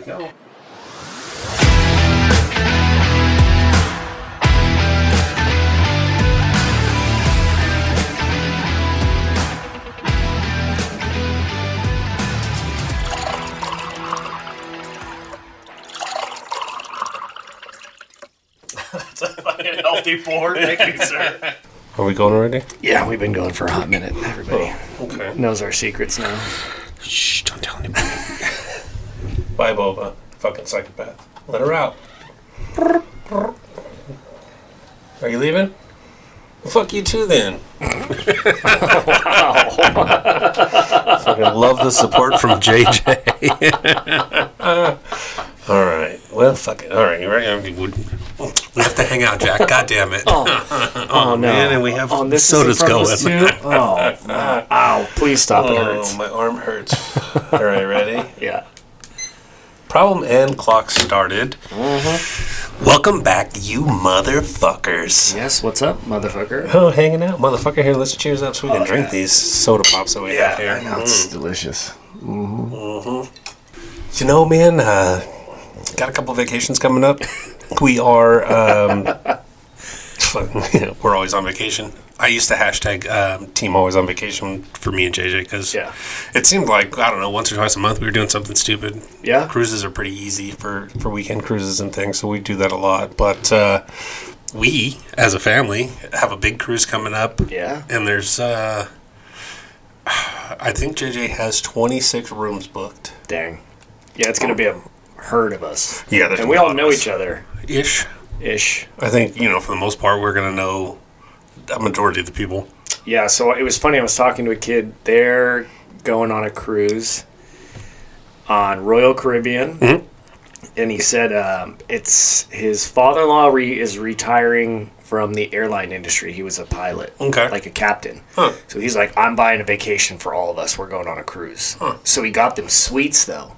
we go. That's a fucking healthy board, thank you, sir. Are we going already? Yeah, we've been going for a hot minute. Everybody Okay. knows our secrets now. Shh, don't tell anybody. Bye, Boba. Fucking psychopath. Let her out. Are you leaving? Well, fuck you too, then. Wow. Fucking love the support from JJ. All right. Well, fuck it. All right. You ready? We have to hang out, Jack. God damn it. Oh, no. Man, and we have this sodas going. Oh, ow. Please stop. It hurts. My arm hurts. All right, ready? Yeah. Problem and clock started. Welcome back, you motherfuckers. Yes, what's up, motherfucker? Oh, hanging out, motherfucker. Here, let's cheers up so we can drink these soda pops that we have here. I know, it's delicious. You know, man, got a couple vacations coming up. We are, we're always on vacation. I used to hashtag team always on vacation for me and JJ because it seemed like, I don't know, once or twice a month we were doing something stupid. Yeah. Cruises are pretty easy for weekend cruises and things, so we do that a lot. But we, as a family, have a big cruise coming up. Yeah. And there's, I think JJ has 26 rooms booked. Dang. Yeah, it's going to be a herd of us. Yeah, there's and a we lot all of know us. each other. Ish. I think, for the most part, we're going to know a majority of the people. Yeah, so it was funny. I was talking to a kid. They're going on a cruise on Royal Caribbean. Mm-hmm. And he said it's his father-in-law is retiring from the airline industry. He was a pilot, like a captain. Huh. So he's like, I'm buying a vacation for all of us. We're going on a cruise. Huh. So he got them suites, though.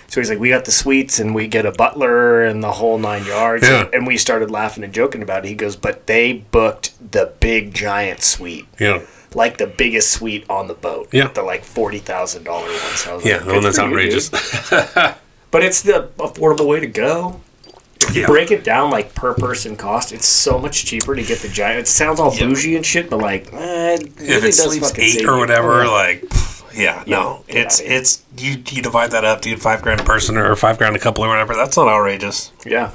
So he's like, we got the suites and we get a butler and the whole 9 yards. Yeah. And we started laughing and joking about it. He goes, but they booked the big giant suite. Yeah. Like the biggest suite on the boat. Yeah. The like $40,000 one. So yeah, the one that's outrageous. But it's the affordable way to go. If you break it down like per person cost, it's so much cheaper to get the giant. It sounds all bougie and shit, but like, it really if it does sleeps fucking 8 save or you. whatever, it's you divide that up, dude, $5,000 a person or $5,000 a couple or whatever. That's not outrageous. Yeah.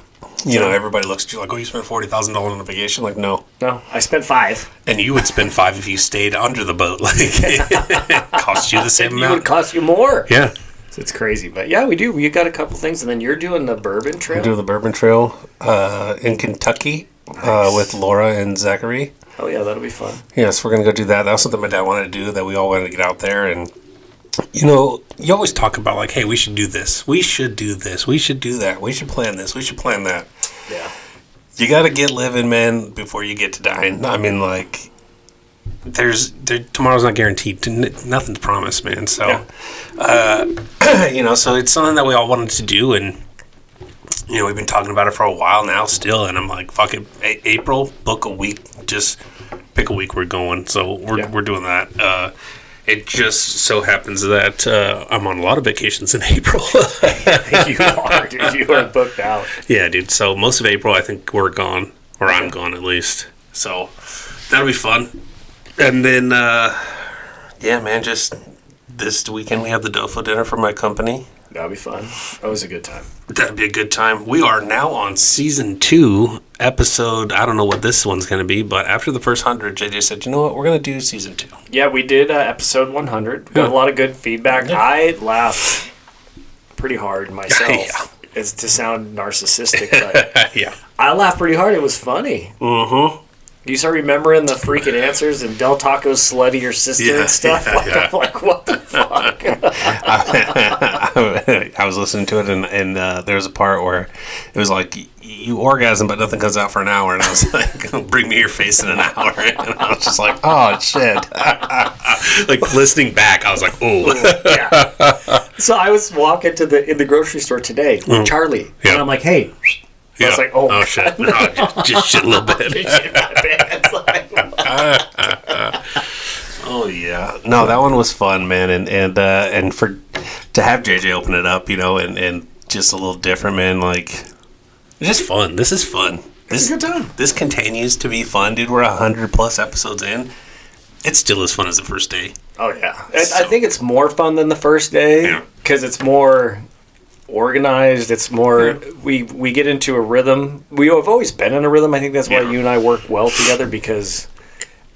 Everybody looks at you like, oh, you spent $40,000 on a vacation. Like, no, I spent $5,000. And you would spend $5,000 if you stayed under the boat. Like, it cost you the same amount. It would cost you more. Yeah. So it's crazy, but yeah, we do. We got a couple things, and then you're doing the Bourbon Trail. I'm doing the Bourbon Trail in Kentucky with Laura and Zachary. Oh yeah, that'll be fun. Yes, we're gonna go do that. That's something my dad wanted to do. That we all wanted to get out there, and you always talk about like, hey, we should do this. We should do this. We should do that. We should plan this. We should plan that. Yeah. You got to get living, man, before you get to dying. I mean, like, tomorrow's not guaranteed. Nothing's promised, man. So, so it's something that we all wanted to do, and we've been talking about it for a while now, still. And I'm like, fuck it, April, book a week, just pick a week we're going. So we're doing that. It just so happens that I'm on a lot of vacations in April. You are, dude. You are booked out. Yeah, dude. So most of April, I think we're gone, or I'm gone at least. So that'll be fun. And then, man, just this weekend we have the Dofo dinner for my company. That'll be fun. That was a good time. That'd be a good time. We are now on season 2, episode, I don't know what this one's going to be, but after the first 100, JJ said, you know what, we're going to do season 2. Yeah, we did episode 100. Got a lot of good feedback. Yeah. I laughed pretty hard myself. It's to sound narcissistic, but I laughed pretty hard. It was funny. Mm-hmm. Do you start remembering the freaking answers and Del Taco's slutty your sister and stuff? I'm like, what the fuck? I was listening to it, and there was a part where it was like, you orgasm, but nothing comes out for an hour. And I was like, bring me your face in an hour. And I was just like, oh, shit. Like, listening back, I was like, oh. Yeah. So I was walking in the grocery store today with Charlie, and I'm like, hey. I was like, oh shit. No, just shit a little bit. Oh, yeah. No, that one was fun, man. And to have JJ open it up, and just a little different, man. Like, it's just fun. This is fun. It's a good time. This continues to be fun, dude. We're 100+ episodes in. It's still as fun as the first day. Oh, yeah. I think it's more fun than the first day because it's more organized. It's more... We get into a rhythm. We have always been in a rhythm. I think that's why you and I work well together, because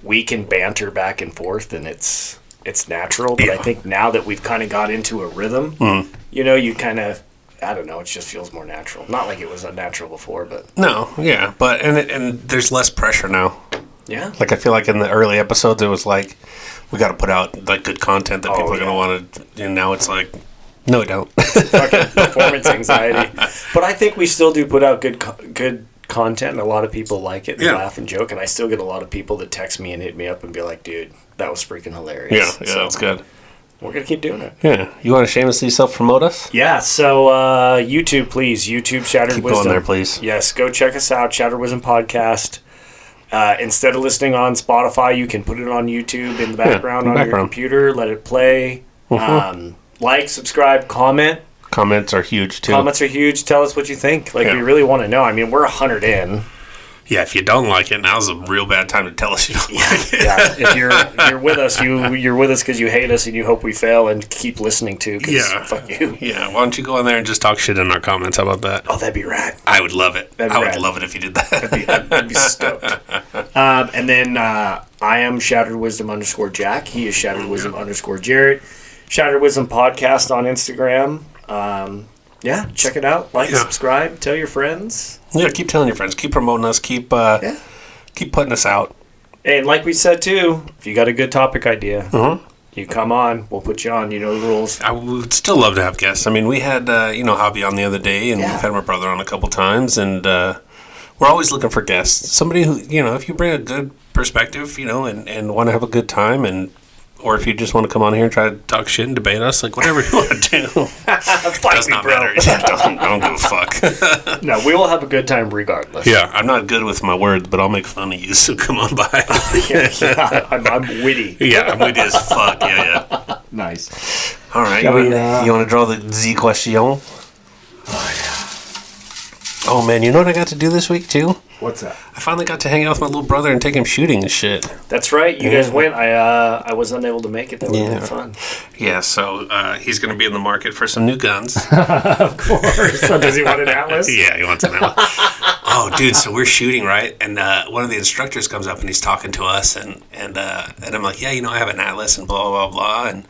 we can banter back and forth, and it's natural. But I think now that we've kind of got into a rhythm, you kind of... I don't know. It just feels more natural. Not like it was unnatural before, but... No, yeah. But and there's less pressure now. Yeah. Like, I feel like in the early episodes, it was like, we got to put out, like, good content that people are going to want to... And now it's like, no, we don't. Fucking performance anxiety. But I think we still do put out good content, and a lot of people like it and laugh and joke. And I still get a lot of people that text me and hit me up and be like, dude, that was freaking hilarious. Yeah, that's good. We're going to keep doing it. Yeah. You want to shamelessly self-promote us? Yeah, so YouTube, please. YouTube, Shattered Wisdom. Keep going there, please. Yes, go check us out, Shattered Wisdom Podcast. Instead of listening on Spotify, you can put it on YouTube in the background on your computer. Let it play. Like, subscribe, comment. Comments are huge, too. Comments are huge. Tell us what you think. Like, we really want to know. I mean, we're 100 in. Yeah, if you don't like it, now's a real bad time to tell us you don't like it. Yeah, if you're with us, you're with us because you hate us and you hope we fail, and keep listening to. Fuck you. Yeah, why don't you go in there and just talk shit in our comments? How about that? Oh, that'd be rad. I would love it. I would love it if you did that. I'd be stoked. And then I am Shattered Wisdom _Jack. He is Shattered Wisdom _Jerett. Shattered Wisdom Podcast on Instagram. Check it out. Like, subscribe, tell your friends. Yeah, keep telling your friends. Keep promoting us. Keep putting us out. And like we said, too, if you got a good topic idea, you come on. We'll put you on. You know the rules. I would still love to have guests. I mean, we had, Hobby on the other day, and we've had my brother on a couple times, and we're always looking for guests. Somebody who, if you bring a good perspective, and want to have a good time, or if you just want to come on here and try to talk shit and debate us, like, whatever you want to do. Does not matter. Don't give a fuck. No, we will have a good time regardless. Yeah, I'm not good with my words, but I'll make fun of you, so come on by. I'm witty. Yeah, I'm witty as fuck. Yeah. Nice. All right, you want to draw the Z question? Oh, yeah. Oh, man, you know what I got to do this week, too? What's that? I finally got to hang out with my little brother and take him shooting and shit. That's right. You guys went. I was unable to make it. That would have been fun. Yeah, so he's going to be in the market for some new guns. Of course. So does he want an Atlas? Yeah, he wants an Atlas. Oh, dude, so we're shooting, right? And one of the instructors comes up and he's talking to us. And I'm like, yeah, I have an Atlas and blah, blah, blah.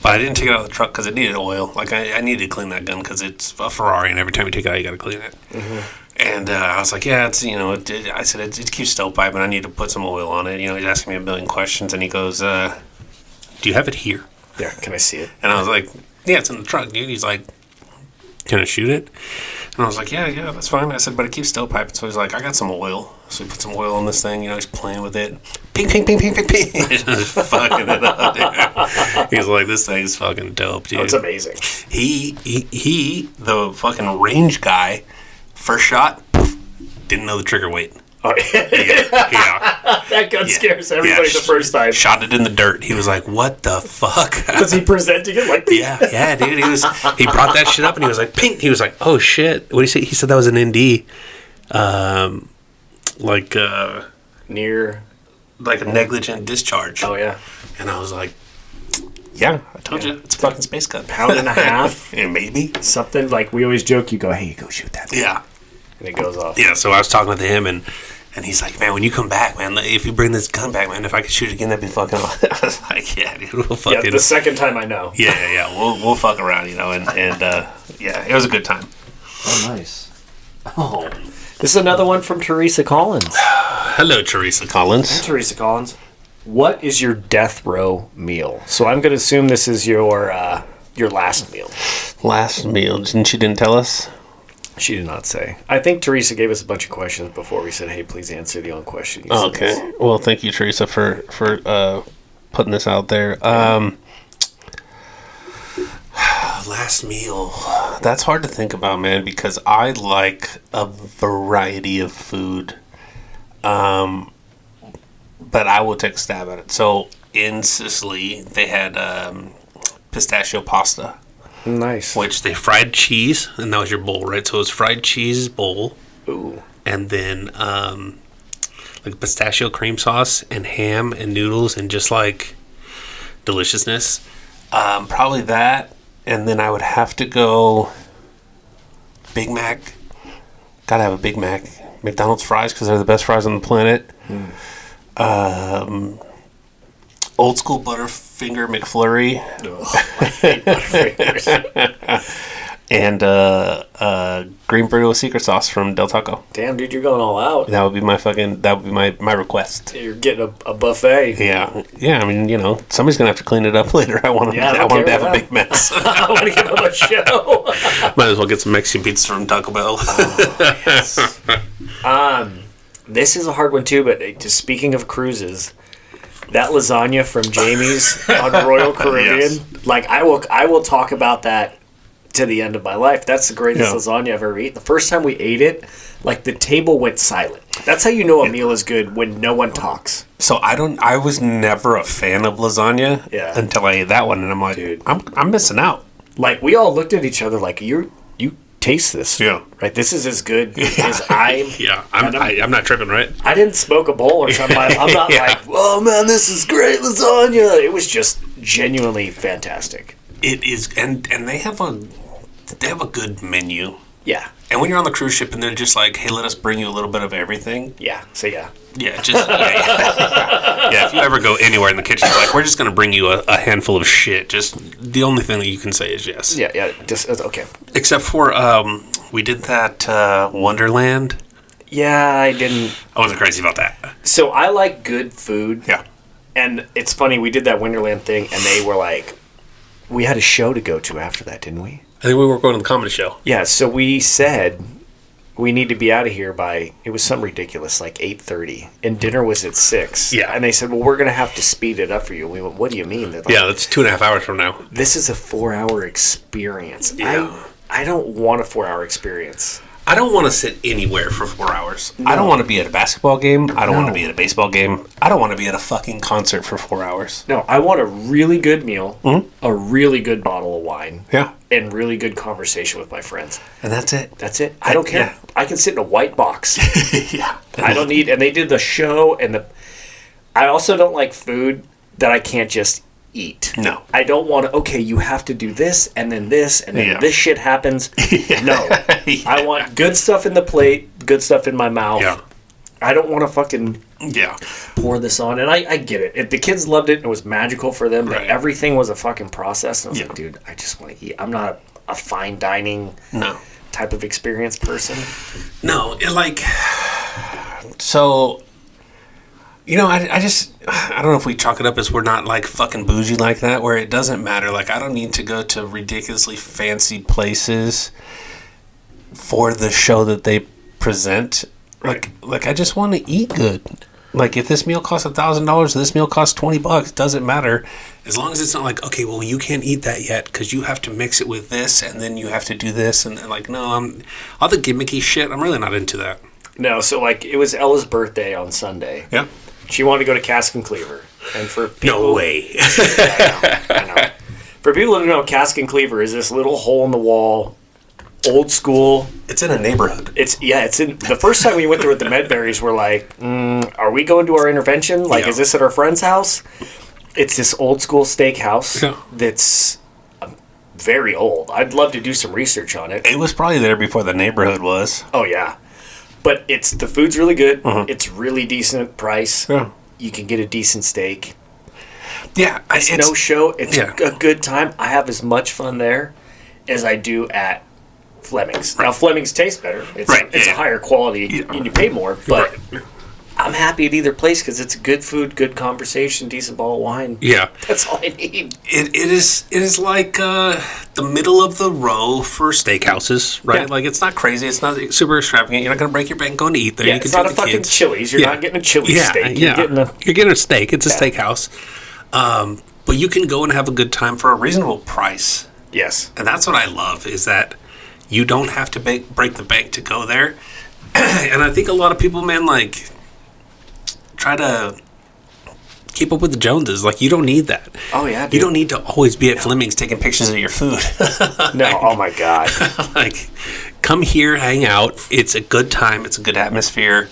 But I didn't take it out of the truck because it needed oil. Like, I needed to clean that gun because it's a Ferrari, and every time you take it out, you got to clean it. Mm-hmm. And I was like, yeah, it's, I said, it keeps stovepipe, and I need to put some oil on it. He's asking me a million questions, and he goes, do you have it here? Yeah, can I see it? And I was like, yeah, it's in the truck, dude. He's like, can I shoot it? And I was like, yeah, that's fine. I said, but it keeps stovepipe. So he's like, I got some oil. So he put some oil on this thing. He's playing with it. Ping, ping, ping, ping, ping, ping. He's just fucking it up, dude. He's like, this thing's fucking dope, dude. Oh, it's amazing. He, the fucking range guy, first shot, didn't know the trigger weight. Oh, yeah. That gun scares everybody the first time. Shot it in the dirt. He was like, what the fuck? Was he presenting it like that? Yeah, dude. He brought that shit up and he was like, pink. He was like, oh shit. What did he say? He said that was an ND. Near. Like a negligent discharge. Oh, yeah. And I was like, yeah, I told you. It's a fucking space gun. Pound and a half. Yeah, maybe. Something like we always joke, you go, hey, go shoot that thing. Yeah. And it goes off. Yeah, so I was talking with him, and he's like, man, when you come back, man, if you bring this gun back, man, if I could shoot it again, that'd be fucking awesome. I was like, yeah, dude, we'll fucking... Yeah, the second time I know. Yeah, we'll fuck around, and yeah, it was a good time. Oh, nice. Oh. This is another one from Teresa Collins. Hello, Teresa Collins. Hey, Teresa Collins. What is your death row meal? So I'm going to assume this is your last meal. Last meal. She didn't tell us? She did not say. I think Teresa gave us a bunch of questions before we said, hey, please answer the only question. Okay. Well, thank you, Teresa, for putting this out there. Last meal. That's hard to think about, man, because I like a variety of food. But I will take a stab at it. So in Sicily, they had pistachio pasta. Nice. Which they fried cheese, and that was your bowl, right? So it was fried cheese bowl. Ooh. And then like pistachio cream sauce and ham and noodles and just like deliciousness. Probably that. And then I would have to go Big Mac. Gotta have a Big Mac. McDonald's fries because they're the best fries on the planet. Old school Butterfinger McFlurry. I hate Butterfingers. And green burrito with secret sauce from Del Taco. Damn, dude, you're going all out. That would be my request. You're getting a buffet. Yeah. I mean, somebody's gonna have to clean it up later. I want to have a big mess. I want to give them a show. Might as well get some Mexican pizza from Taco Bell. Yes. This is a hard one too. But just speaking of cruises, that lasagna from Jamie's on Royal Caribbean, Yes. like I will talk about that to the end of my life. That's the greatest lasagna I've ever eaten. The first time we ate it, like the table went silent. That's how you know a meal is good, when no one talks. So I was never a fan of lasagna until I ate that one, and I'm like, dude, I'm missing out. Like we all looked at each other like, you taste this, right? This is as good as I'm not tripping, right? I didn't smoke a bowl or something. I'm not like, oh man, this is great lasagna. It was just genuinely fantastic. It is, and they have a good menu. Yeah. And when you're on the cruise ship and they're just like, hey, let us bring you a little bit of everything. Yeah. So yeah. Yeah, just yeah. If you ever go anywhere in the kitchen, it's like, we're just gonna bring you a handful of shit. Just the only thing that you can say is yes. Yeah. Just okay. Except for we did that Wonderland. Yeah, I didn't. I wasn't crazy about that. So I like good food. Yeah. And it's funny, we did that Wonderland thing, and they were like, we had a show to go to after that, didn't we? I think we were going to the comedy show. Yeah. So we said we need to be out of here by, it was something ridiculous, like 8:30, and dinner was at 6. Yeah. And they said, well, we're going to have to speed it up for you. We went, what do you mean? Like, yeah, that's 2.5 hours from now. This is a 4-hour experience. Yeah. I don't want a 4-hour experience. I don't want to sit anywhere for 4 hours. No. I don't want to be at a basketball game. I don't want to be at a baseball game. I don't want to be at a fucking concert for 4 hours. No, I want a really good meal, a really good bottle of wine, and really good conversation with my friends. And that's it. That's it. I don't care. Yeah. I can sit in a white box. Yeah. I don't need, and they did the show, and I also don't like food that I can't just eat. No. I don't want to, okay, you have to do this, and then this, and then this shit happens. No. I want good stuff in the plate, good stuff in my mouth. Yeah. I don't want to fucking pour this on. And I get it. The kids loved it, and it was magical for them, but everything was a fucking process. And I was like, dude, I just want to eat. I'm not a fine dining type of experience person. No, so... I don't know if we chalk it up as we're not like fucking bougie like that, where it doesn't matter. Like, I don't need to go to ridiculously fancy places for the show that they present. Like I just want to eat good. Like, if this meal costs $1,000, this meal costs $20, doesn't matter. As long as it's not like, okay, well, you can't eat that yet because you have to mix it with this, and then you have to do this, and like, no, all the gimmicky shit, I'm really not into that. No, so like, it was Ella's birthday on Sunday. Yeah. She wanted to go to Cask and Cleaver. And for people, no way. I know. For people who don't know, Cask and Cleaver is this little hole in the wall, old school. It's in a neighborhood. It's in the first time we went there with the Medberries, we're like, are we going to our intervention? Like, is this at our friend's house? It's this old school steakhouse that's very old. I'd love to do some research on it. It was probably there before the neighborhood was. Oh yeah. But the food's really good. It's really decent price. Yeah. You can get a decent steak. Yeah. It's no show. It's a good time. I have as much fun there as I do at Fleming's. Right. Now, Fleming's tastes better. It's a higher quality, and you pay more. But I'm happy at either place because it's good food, good conversation, decent bottle of wine. Yeah. That's all I need. It is like the middle of the row for steakhouses, right? Yeah. Like, it's not crazy. It's not super extravagant. You're not going to break your bank going to eat there. Yeah, you can it's not a fucking Chili's. You're not getting a Chili's steak. You're getting a steak. It's a steakhouse. But you can go and have a good time for a reasonable price. Yes. And that's what I love, is that you don't have to break the bank to go there. And I think a lot of people, man, like, try to keep up with the Joneses. Like, you don't need that. Oh, yeah, dude. You don't need to always be at Fleming's taking pictures of your food. No, oh my God. Like, come here, hang out. It's a good time. It's a good atmosphere.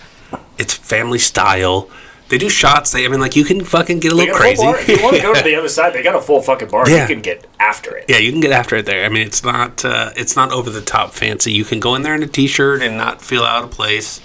It's family style. They do shots. You can fucking get a little crazy. If you want to go to the other side, they got a full fucking bar. Yeah. You can get after it. Yeah, you can get after it there. I mean, it's not over the top fancy. You can go in there in a t-shirt and not feel out of place.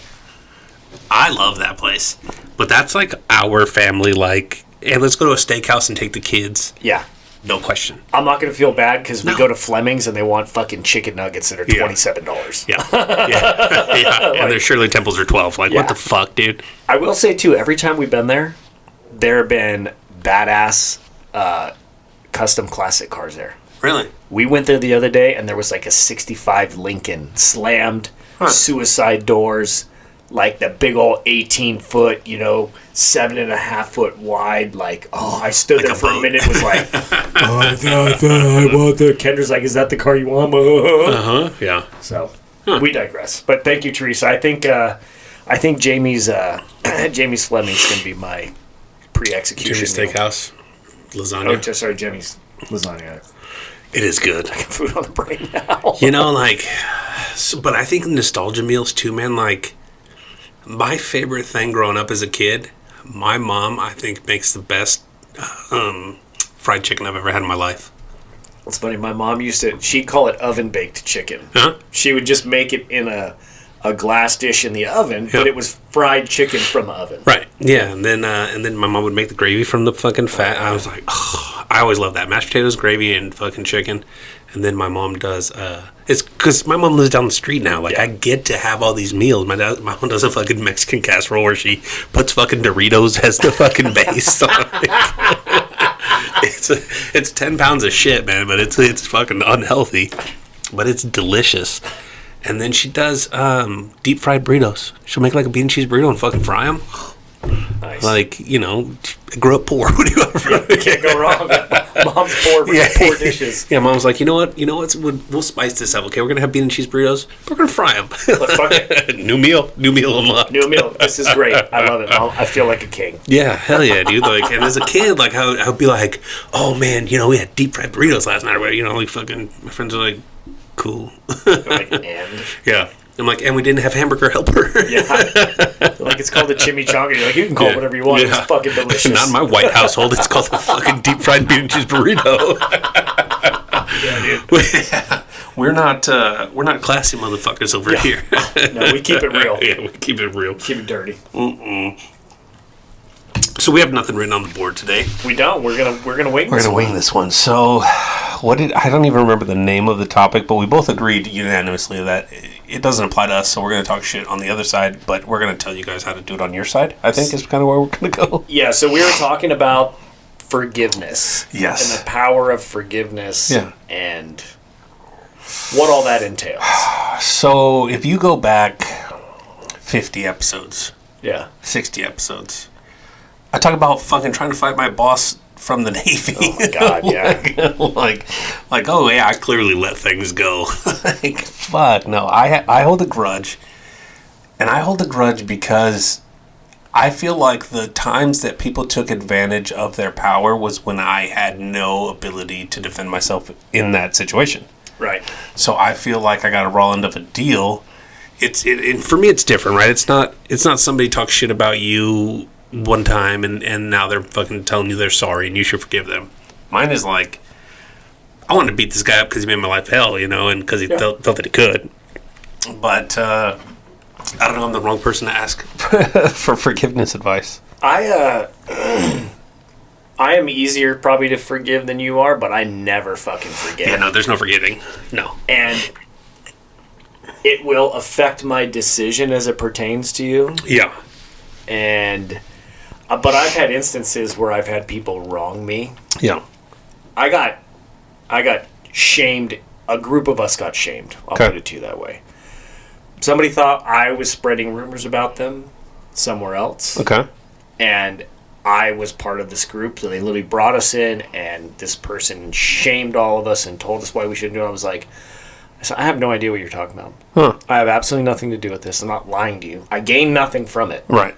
I love that place. But that's like our family, like, hey, let's go to a steakhouse and take the kids. Yeah. No question. I'm not going to feel bad because we go to Fleming's and they want fucking chicken nuggets that are $27. Yeah. Yeah. And their Shirley Temples are $12. Like, what the fuck, dude? I will say, too, every time we've been there have been badass custom classic cars there. Really? We went there the other day and there was like a 65 Lincoln slammed, suicide doors, like the big old 18-foot, 7.5-foot wide. Like, I stood there for a minute. Was like, I want the. Kendra's like, is that the car you want? Yeah. So we digress. But thank you, Teresa. I think Jamie's Fleming's gonna be my pre-execution. Jimmy's Steakhouse lasagna. Oh, sorry, Jimmy's lasagna. It is good. I got food on the brain now. But I think nostalgia meals too, man. Like, my favorite thing growing up as a kid, my mom, I think, makes the best fried chicken I've ever had in my life. It's funny. My mom she'd call it oven-baked chicken. Huh? She would just make it in a glass dish in the oven, but it was fried chicken from the oven. Right. Yeah. And then my mom would make the gravy from the fucking fat. I was like, I always love that. Mashed potatoes, gravy, and fucking chicken. And then my mom does, it's because my mom lives down the street now. Like, I get to have all these meals. My mom does a fucking Mexican casserole where she puts fucking Doritos as the fucking base. It's 10 pounds of shit, man, but it's fucking unhealthy. But it's delicious. And then she does deep fried burritos. She'll make like a bean and cheese burrito and fucking fry them. Nice. Like, I grew up poor. You can't go wrong. Mom's poor dishes. Yeah, Mom's like, you know what? We'll spice this up. Okay, we're gonna have bean and cheese burritos. We're gonna fry them. Fuck it. New meal unlocked. New meal. This is great. I love it, Mom. I feel like a king. Yeah, hell yeah, dude. Like, and as a kid, like, I would be like, oh man, we had deep fried burritos last night, or whatever. Like, fucking, my friends are like, cool. Like, and yeah. I'm like, and we didn't have hamburger helper. Yeah. Like, it's called the chimichanga. You're like, you can call it whatever you want. Yeah. It's fucking delicious. Not in my white household. It's called the fucking deep fried bean and cheese burrito. Yeah, dude. We're not classy motherfuckers over here. No, we keep it real. Yeah, we keep it real. Keep it dirty. So we have nothing written on the board today. We don't. We're gonna wing. We're gonna wing this one. So, I don't even remember the name of the topic, but we both agreed unanimously that it doesn't apply to us. So we're gonna talk shit on the other side, but we're gonna tell you guys how to do it on your side. I think is kind of where we're gonna go. Yeah. So we were talking about forgiveness. Yes. And the power of forgiveness. Yeah. And what all that entails. So if you go back 50 episodes. Yeah. 60 episodes. I talk about fucking trying to fight my boss from the Navy. Oh my God, yeah. like, oh yeah, I clearly let things go. Like, fuck, no. I hold a grudge. And I hold a grudge because I feel like the times that people took advantage of their power was when I had no ability to defend myself in that situation. Right. So I feel like I got a raw end of a deal. For me, it's different, right? It's not somebody talks shit about you one time and now they're fucking telling you they're sorry and you should forgive them. Mine is like, I wanted to beat this guy up because he made my life hell, and because he felt that he could. But I don't know, I'm the wrong person to ask for forgiveness advice. I am easier probably to forgive than you are, but I never fucking forget. Yeah, no, there's no forgiving. No. And it will affect my decision as it pertains to you. Yeah. And but I've had instances where I've had people wrong me. Yeah. I got shamed. A group of us got shamed. I'll put it to you that way. Somebody thought I was spreading rumors about them somewhere else. Okay. And I was part of this group, so they literally brought us in, and this person shamed all of us and told us why we shouldn't do it. I was like, I have no idea what you're talking about. Huh. I have absolutely nothing to do with this. I'm not lying to you. I gained nothing from it. Right.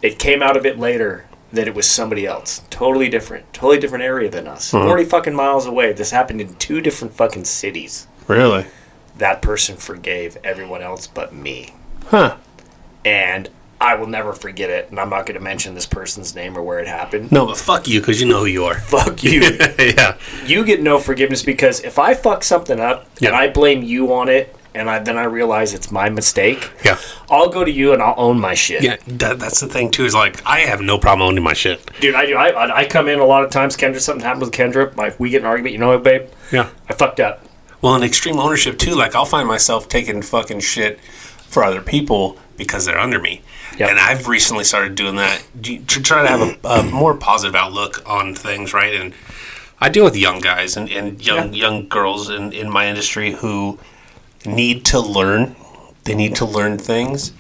It came out a bit later that it was somebody else. Totally different area than us. 40 fucking miles away. This happened in 2 different fucking cities. Really? That person forgave everyone else but me. Huh. And I will never forget it, and I'm not going to mention this person's name or where it happened. No, but fuck you, because you know who you are. Fuck you. Yeah. You get no forgiveness, because if I fuck something up and I blame you on it, and then I realize it's my mistake, I'll go to you and I'll own my shit. Yeah, that's the thing, too, is like, I have no problem owning my shit. Dude, I do. I come in a lot of times, Kendra, something happens with Kendra, we get in an argument, you know what, babe? Yeah. I fucked up. Well, in extreme ownership, too, like, I'll find myself taking fucking shit for other people because they're under me. Yep. And I've recently started doing that to try to have a more positive outlook on things, right? And I deal with young guys and young girls in my industry who need to learn. They need to learn things,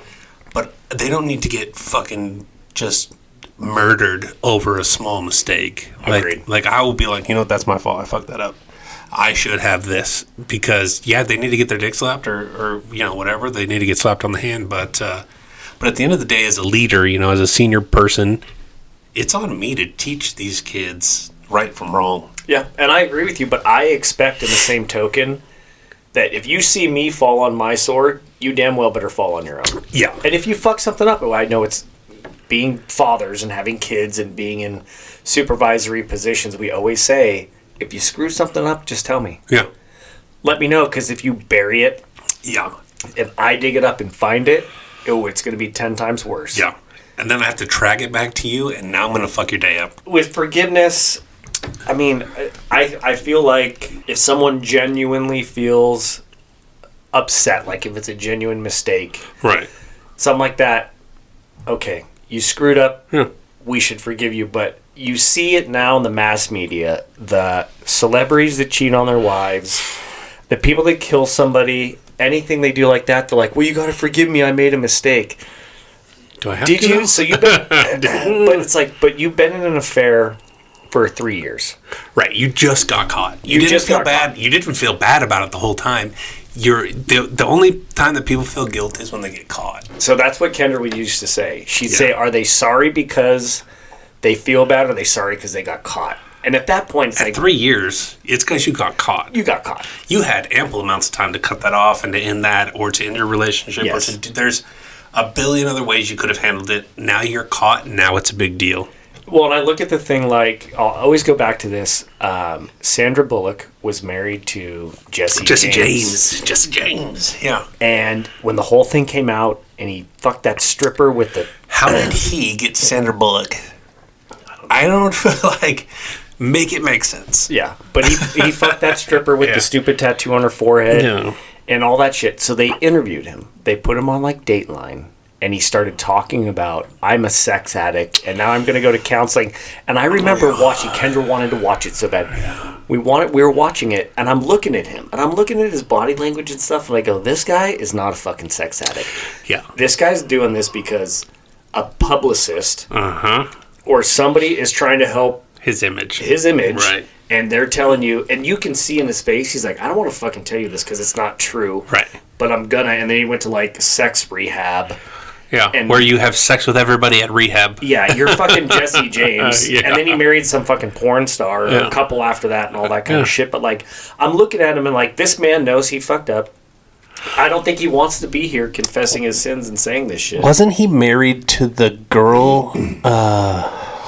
but they don't need to get fucking just murdered over a small mistake. Agreed. Like I will be like, you know what, that's my fault. I fucked that up. I should have this because, they need to get their dick slapped or whatever. They need to get slapped on the hand, but at the end of the day, as a leader, as a senior person, it's on me to teach these kids right from wrong. Yeah, and I agree with you, but I expect in the same token that if you see me fall on my sword, you damn well better fall on your own. Yeah. And if you fuck something up, I know it's being fathers and having kids and being in supervisory positions, we always say, if you screw something up, just tell me. Yeah. Let me know, because if you bury it, and I dig it up and find it, it's going to be 10 times worse. Yeah. And then I have to track it back to you, and now I'm going to fuck your day up. With forgiveness, I mean, I feel like if someone genuinely feels upset, like if it's a genuine mistake, right, something like that, okay, you screwed up, we should forgive you, but you see it now in the mass media, the celebrities that cheat on their wives, the people that kill somebody, anything they do like that, they're like, well, you got to forgive me, I made a mistake. Do I have Did to? you? So you've been, but it's like, but you've been in an affair for 3 years. Right, you just got caught. You didn't feel bad. You didn't feel bad about it the whole time. The only time that people feel guilt is when they get caught. So that's what Kendra would used to say. She'd say, are they sorry because they feel bad, or are they sorry because they got caught? And at that point, it's at 3 years, it's because you got caught. You got caught. You had ample amounts of time to cut that off and to end that, or to end your relationship. Yes. Or there's a billion other ways you could have handled it. Now you're caught, and now it's a big deal. Well, and I look at the thing like, I'll always go back to this. Sandra Bullock was married to Jesse James. Yeah. And when the whole thing came out, and he fucked that stripper with the... How did he get Sandra Bullock? I don't feel like... Make it make sense. Yeah, but he fucked that stripper with the stupid tattoo on her forehead and all that shit. So they interviewed him. They put him on like Dateline, and he started talking about, I'm a sex addict, and now I'm going to go to counseling. And I remember watching. Kendra wanted to watch it so bad. We were watching it, and I'm looking at him, and I'm looking at his body language and stuff, and I go, this guy is not a fucking sex addict. Yeah, this guy's doing this because a publicist or somebody is trying to help his image, right? And they're telling you, and you can see in his face, he's like, I don't want to fucking tell you this because it's not true, right? But I'm gonna. And then he went to like sex rehab, and where you have sex with everybody at rehab. Yeah, you're fucking Jesse James, and then he married some fucking porn star, or a couple after that, and all that kind of shit. But like, I'm looking at him and like, this man knows he fucked up. I don't think he wants to be here confessing his sins and saying this shit. Wasn't he married to the girl,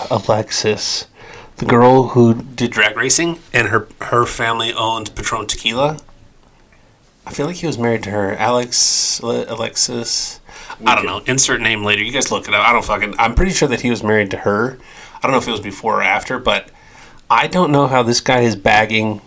Alexis? The girl who did drag racing, and her family owned Patron Tequila. I feel like he was married to her. Alexis. I don't know. Insert name later. You guys look it up. I'm pretty sure that he was married to her. I don't know if it was before or after, but I don't know how this guy is bagging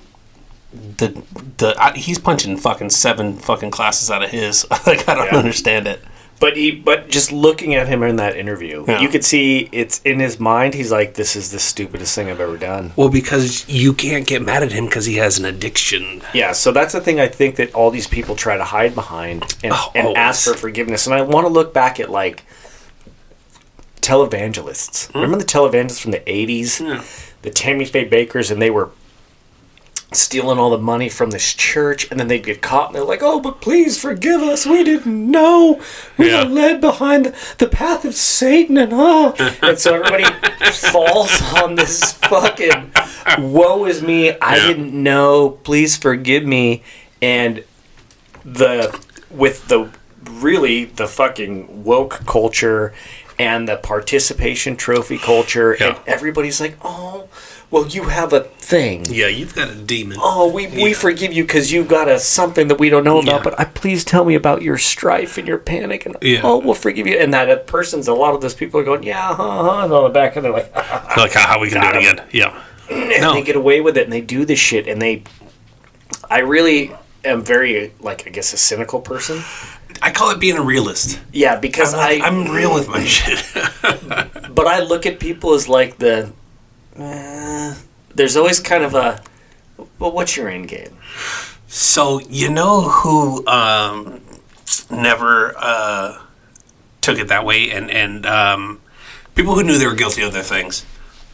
he's punching fucking 7 fucking classes out of his. Like, I don't understand it. But just looking at him in that interview, you could see it's in his mind. He's like, this is the stupidest thing I've ever done. Well, because you can't get mad at him because he has an addiction. Yeah, so that's the thing I think that all these people try to hide behind and ask for forgiveness. And I want to look back at, like, televangelists. Remember the televangelists from the 80s? Yeah. The Tammy Faye Bakers, and they were stealing all the money from this church, and then they'd get caught, and they're like, oh, but please forgive us, we didn't know, we were led behind the path of Satan, and so everybody falls on this fucking woe is me, I didn't know, please forgive me, and the fucking woke culture and the participation trophy culture, and everybody's like, oh, well, you have a thing. Yeah, you've got a demon. Oh, we forgive you because you got something that we don't know about, but please tell me about your strife and your panic, and oh, we'll forgive you. And that a lot of those people are going, and on the back, and they're like, like how we can do it again. Yeah. And they get away with it, and they do this shit, and I really am very, I guess, a cynical person. I call it being a realist. Yeah, because I'm real with my shit. But I look at people as like there's always kind of a, well, what's your end game? So, you know who never took it that way, and people who knew they were guilty of their things.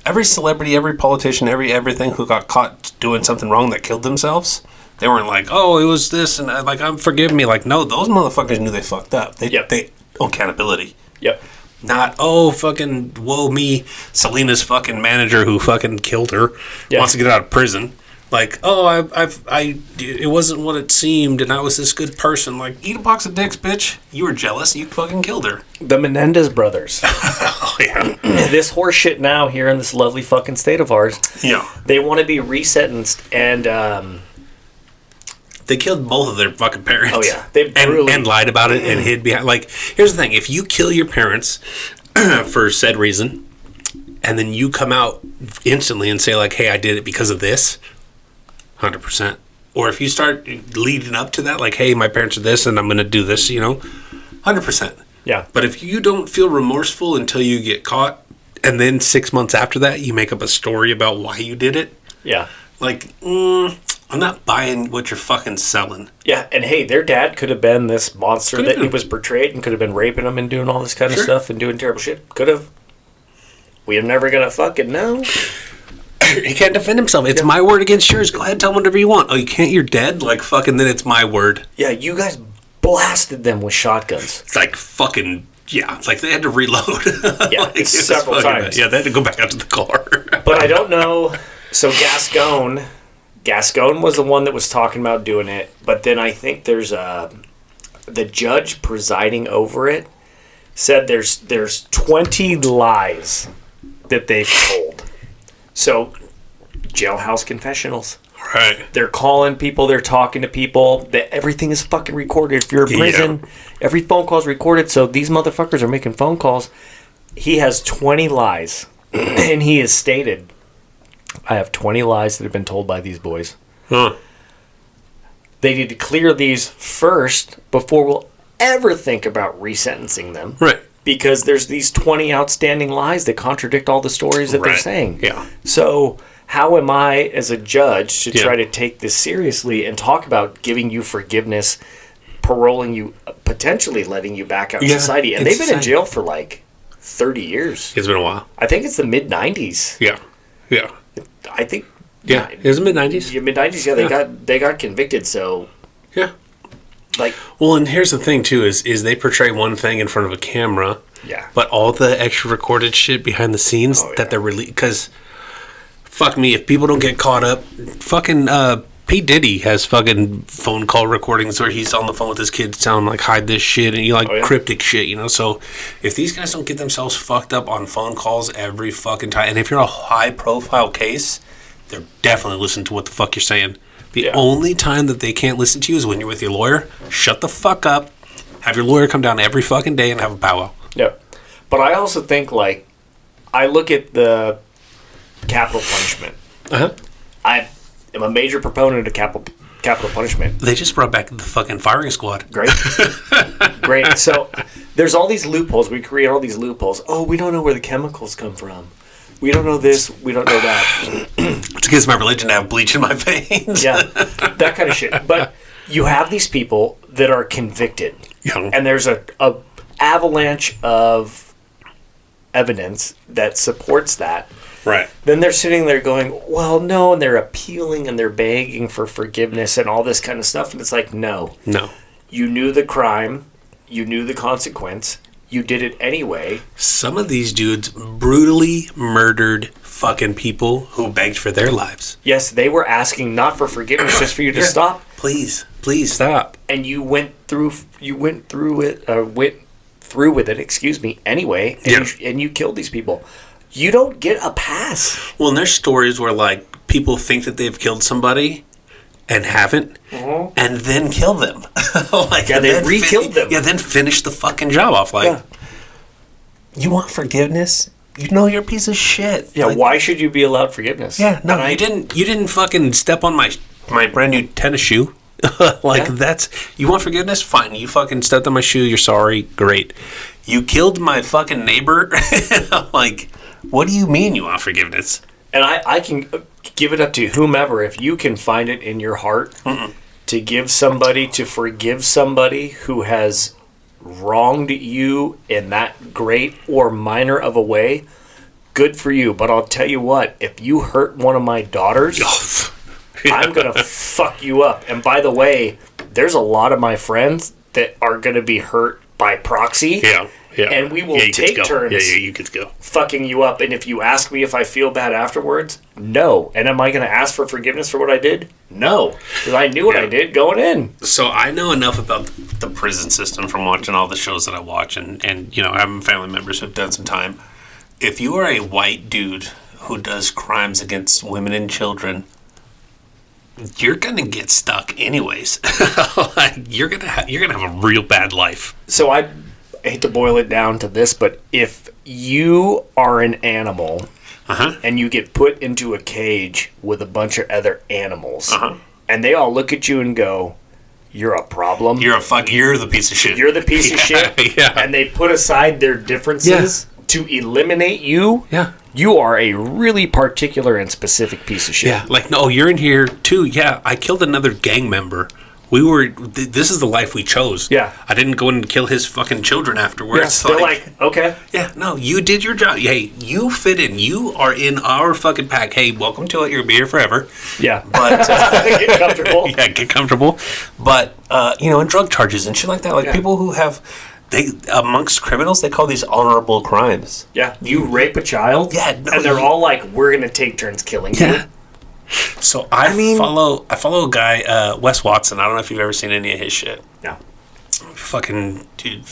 Every celebrity, every politician, everything who got caught doing something wrong that killed themselves, they weren't like, oh, it was this, and forgive me. Like, no, those motherfuckers knew they fucked up. They owe accountability. Yep. Not, oh, fucking, woe me, Selena's fucking manager who fucking killed her wants to get out of prison. Like, oh, it wasn't what it seemed, and I was this good person. Like, eat a box of dicks, bitch. You were jealous. You fucking killed her. The Menendez brothers. Oh, yeah. This horse shit now here in this lovely fucking state of ours. Yeah. They want to be resentenced, and they killed both of their fucking parents. Oh, yeah. They and lied about it and hid behind. Like, here's the thing. If you kill your parents for said reason, and then you come out instantly and say, like, hey, I did it because of this, 100%. Or if you start leading up to that, like, hey, my parents are this and I'm going to do this, 100%. Yeah. But if you don't feel remorseful until you get caught, and then 6 months after that, you make up a story about why you did it. Yeah. Like, I'm not buying what you're fucking selling. Yeah, and hey, their dad could have been this monster that he was portrayed, and could have been raping them and doing all this kind of stuff and doing terrible shit. Could have. We're never going to fucking know. He can't defend himself. It's my word against yours. Go ahead, tell him whatever you want. Oh, you can't? You're dead? Like, fucking, then it's my word. Yeah, you guys blasted them with shotguns. It's like fucking, it's like they had to reload. Yeah, like, several times. Yeah, they had to go back out to the car. But I don't know. So Gascon was the one that was talking about doing it, but then I think there's the judge presiding over it said there's 20 lies that they've told. So jailhouse confessionals. Right. They're calling people, they're talking to people, that everything is fucking recorded. If you're in prison, every phone call is recorded, so these motherfuckers are making phone calls. He has 20 lies, and he has stated, I have 20 lies that have been told by these boys. Huh. They need to clear these first before we'll ever think about resentencing them. Right. Because there's these 20 outstanding lies that contradict all the stories that they're saying. Yeah. So how am I, as a judge, to try to take this seriously and talk about giving you forgiveness, paroling you, potentially letting you back out in society? And they've been in jail for like 30 years. It's been a while. I think it's the mid-90s. Yeah. Yeah. I think. Yeah. It was the mid-90s. Yeah, mid-90s. Yeah, they got convicted. So. Yeah. Like. Well, and here's the thing too: is they portray one thing in front of a camera. Yeah. But all the extra recorded shit behind the scenes that they're because. Fuck me, if people don't get caught up, fucking P. Diddy has fucking phone call recordings where he's on the phone with his kids telling him, like, hide this shit, and cryptic shit, So if these guys don't get themselves fucked up on phone calls every fucking time, and if you're a high-profile case, they're definitely listening to what the fuck you're saying. The only time that they can't listen to you is when you're with your lawyer. Shut the fuck up. Have your lawyer come down every fucking day and have a powwow. Yeah. But I also think, like, I look at the capital punishment. Uh-huh. I am a major proponent of capital punishment. They just brought back the fucking firing squad. Great. Great. So there's all these loopholes. We create all these loopholes. Oh, we don't know where the chemicals come from. We don't know this. We don't know that. It's against my religion to have bleach in my veins. Yeah, that kind of shit. But you have these people that are convicted. Yeah. And there's a avalanche of evidence that supports that. Right. Then they're sitting there going, well, no, and they're appealing and they're begging for forgiveness and all this kind of stuff. And it's like, no. You knew the crime. You knew the consequence. You did it anyway. Some of these dudes brutally murdered fucking people who begged for their lives. Yes, they were asking not for forgiveness, just for you to stop. Please stop. And you went through with it, excuse me, anyway, and you killed these people. You don't get a pass. Well, and there's stories where, like, people think that they've killed somebody and haven't, and then kill them. Like, they re-killed them. Yeah, then finish the fucking job off. Like, you want forgiveness? You know you're a piece of shit. Yeah, like, why should you be allowed forgiveness? Yeah, no, you didn't fucking step on my brand new tennis shoe. That's, you want forgiveness? Fine. You fucking stepped on my shoe. You're sorry. Great. You killed my fucking neighbor. I'm like, what do you mean you want forgiveness? And I can give it up to whomever, if you can find it in your heart to forgive somebody who has wronged you in that great or minor of a way, good for you. But I'll tell you what, if you hurt one of my daughters, I'm going to fuck you up. And by the way, there's a lot of my friends that are going to be hurt by proxy. Yeah. And we will take turns you could go. fucking you up. And if you ask me if I feel bad afterwards, no. And am I going to ask for forgiveness for what I did? No. Because I knew what I did going in. So I know enough about the prison system from watching all the shows that I watch and having family members who've done some time. If you are a white dude who does crimes against women and children, you're gonna get stuck anyways. Like, you're gonna have a real bad life. So I hate to boil it down to this, but if you are an animal and you get put into a cage with a bunch of other animals and they all look at you and go, you're a problem. You're the piece of shit. You're the piece of shit. Yeah. And they put aside their differences to eliminate you. Yeah. You are a really particular and specific piece of shit. Yeah. Like, no, you're in here too. Yeah. I killed another gang member. This is the life we chose. Yeah. I didn't go in and kill his fucking children afterwards. Yeah, they're like, okay. Yeah, no, you did your job. Hey, you fit in. You are in our fucking pack. Hey, welcome to it. You'll be here forever. Yeah. But get comfortable. Yeah, get comfortable. But and drug charges and shit like that. Like people who have amongst criminals, they call these honorable crimes. Yeah. You rape a child. Yeah. No, and they're all like, we're gonna take turns killing you. So I follow a guy, Wes Watson. I don't know if you've ever seen any of his shit. No. Fucking dude,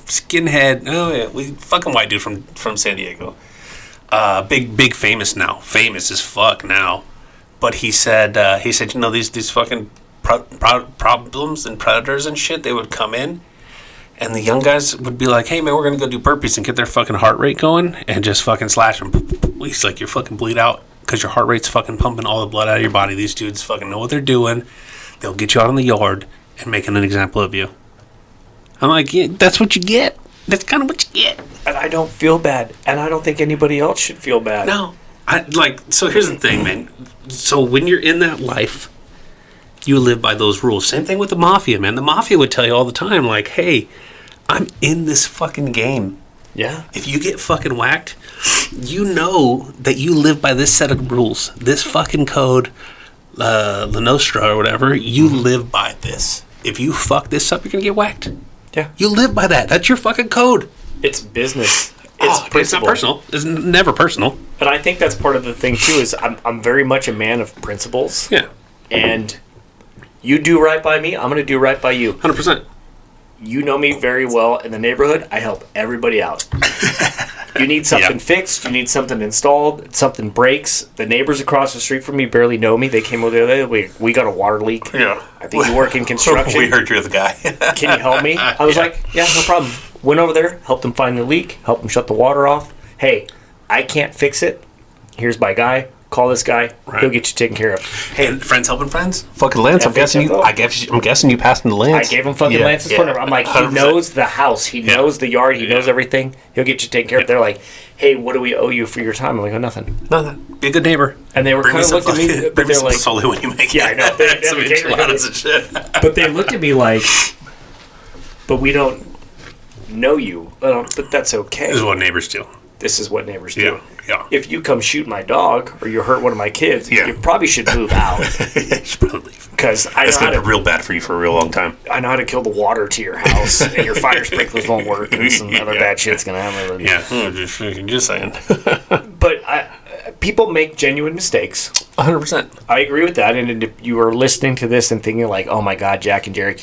skinhead. Oh yeah, fucking white dude from San Diego. Big famous now. Famous as fuck now. But he said these fucking problems and predators and shit, they would come in, and the young guys would be like, "Hey man, we're gonna go do burpees and get their fucking heart rate going and just fucking slash them." He's like, "You're fucking bleed out." Because your heart rate's fucking pumping all the blood out of your body. These dudes fucking know what they're doing. They'll get you out in the yard and make an example of you. I'm like, yeah, that's what you get. That's kind of what you get. And I don't feel bad. And I don't think anybody else should feel bad. No. So here's the thing, man. So when you're in that life, you live by those rules. Same thing with the mafia, man. The mafia would tell you all the time, like, hey, I'm in this fucking game. Yeah. If you get fucking whacked, you know that you live by this set of rules. This fucking code, La Nostra or whatever, you live by this. If you fuck this up, you're going to get whacked. Yeah. You live by that. That's your fucking code. It's business. It's not personal. It's never personal. And I think that's part of the thing, too, is I'm very much a man of principles. Yeah. And you do right by me, I'm going to do right by you. 100%. You know me very well in the neighborhood. I help everybody out. You need something fixed. You need something installed. Something breaks. The neighbors across the street from me barely know me. They came over the other day. We got a water leak. Yeah. I think you work in construction. We heard you're the guy. Can you help me? I was like, yeah, no problem. Went over there, helped them find the leak, helped them shut the water off. Hey, I can't fix it. Here's my guy. Call this guy. Right. He'll get you taken care of. Hey, and friends helping friends. Fucking Lance. I'm guessing you passed him the Lance. I gave him fucking Lance's phone number. I'm like, he knows the house. He knows the yard. He knows everything. He'll get you taken care of. They're like, hey, what do we owe you for your time? I'm like, oh, nothing. Nothing. Be a good neighbor. And they were kind of looking at me. Bring me some solo when you make it. Yeah, I know. They some enchiladas and shit. But they looked at me like, but we don't know you. But that's okay. This is what neighbors do. This is what neighbors do. Yeah. If you come shoot my dog or you hurt one of my kids, Yeah. you probably should move out. You should probably leave. Because It's going to be real bad for you for a real long time. I know how to kill the water to your house, and your fire sprinklers won't work, and some other bad shit's going to happen. Yeah, just saying. But people make genuine mistakes. 100%. I agree with that. And if you are listening to this and thinking like, "Oh my God, Jack and Jerett,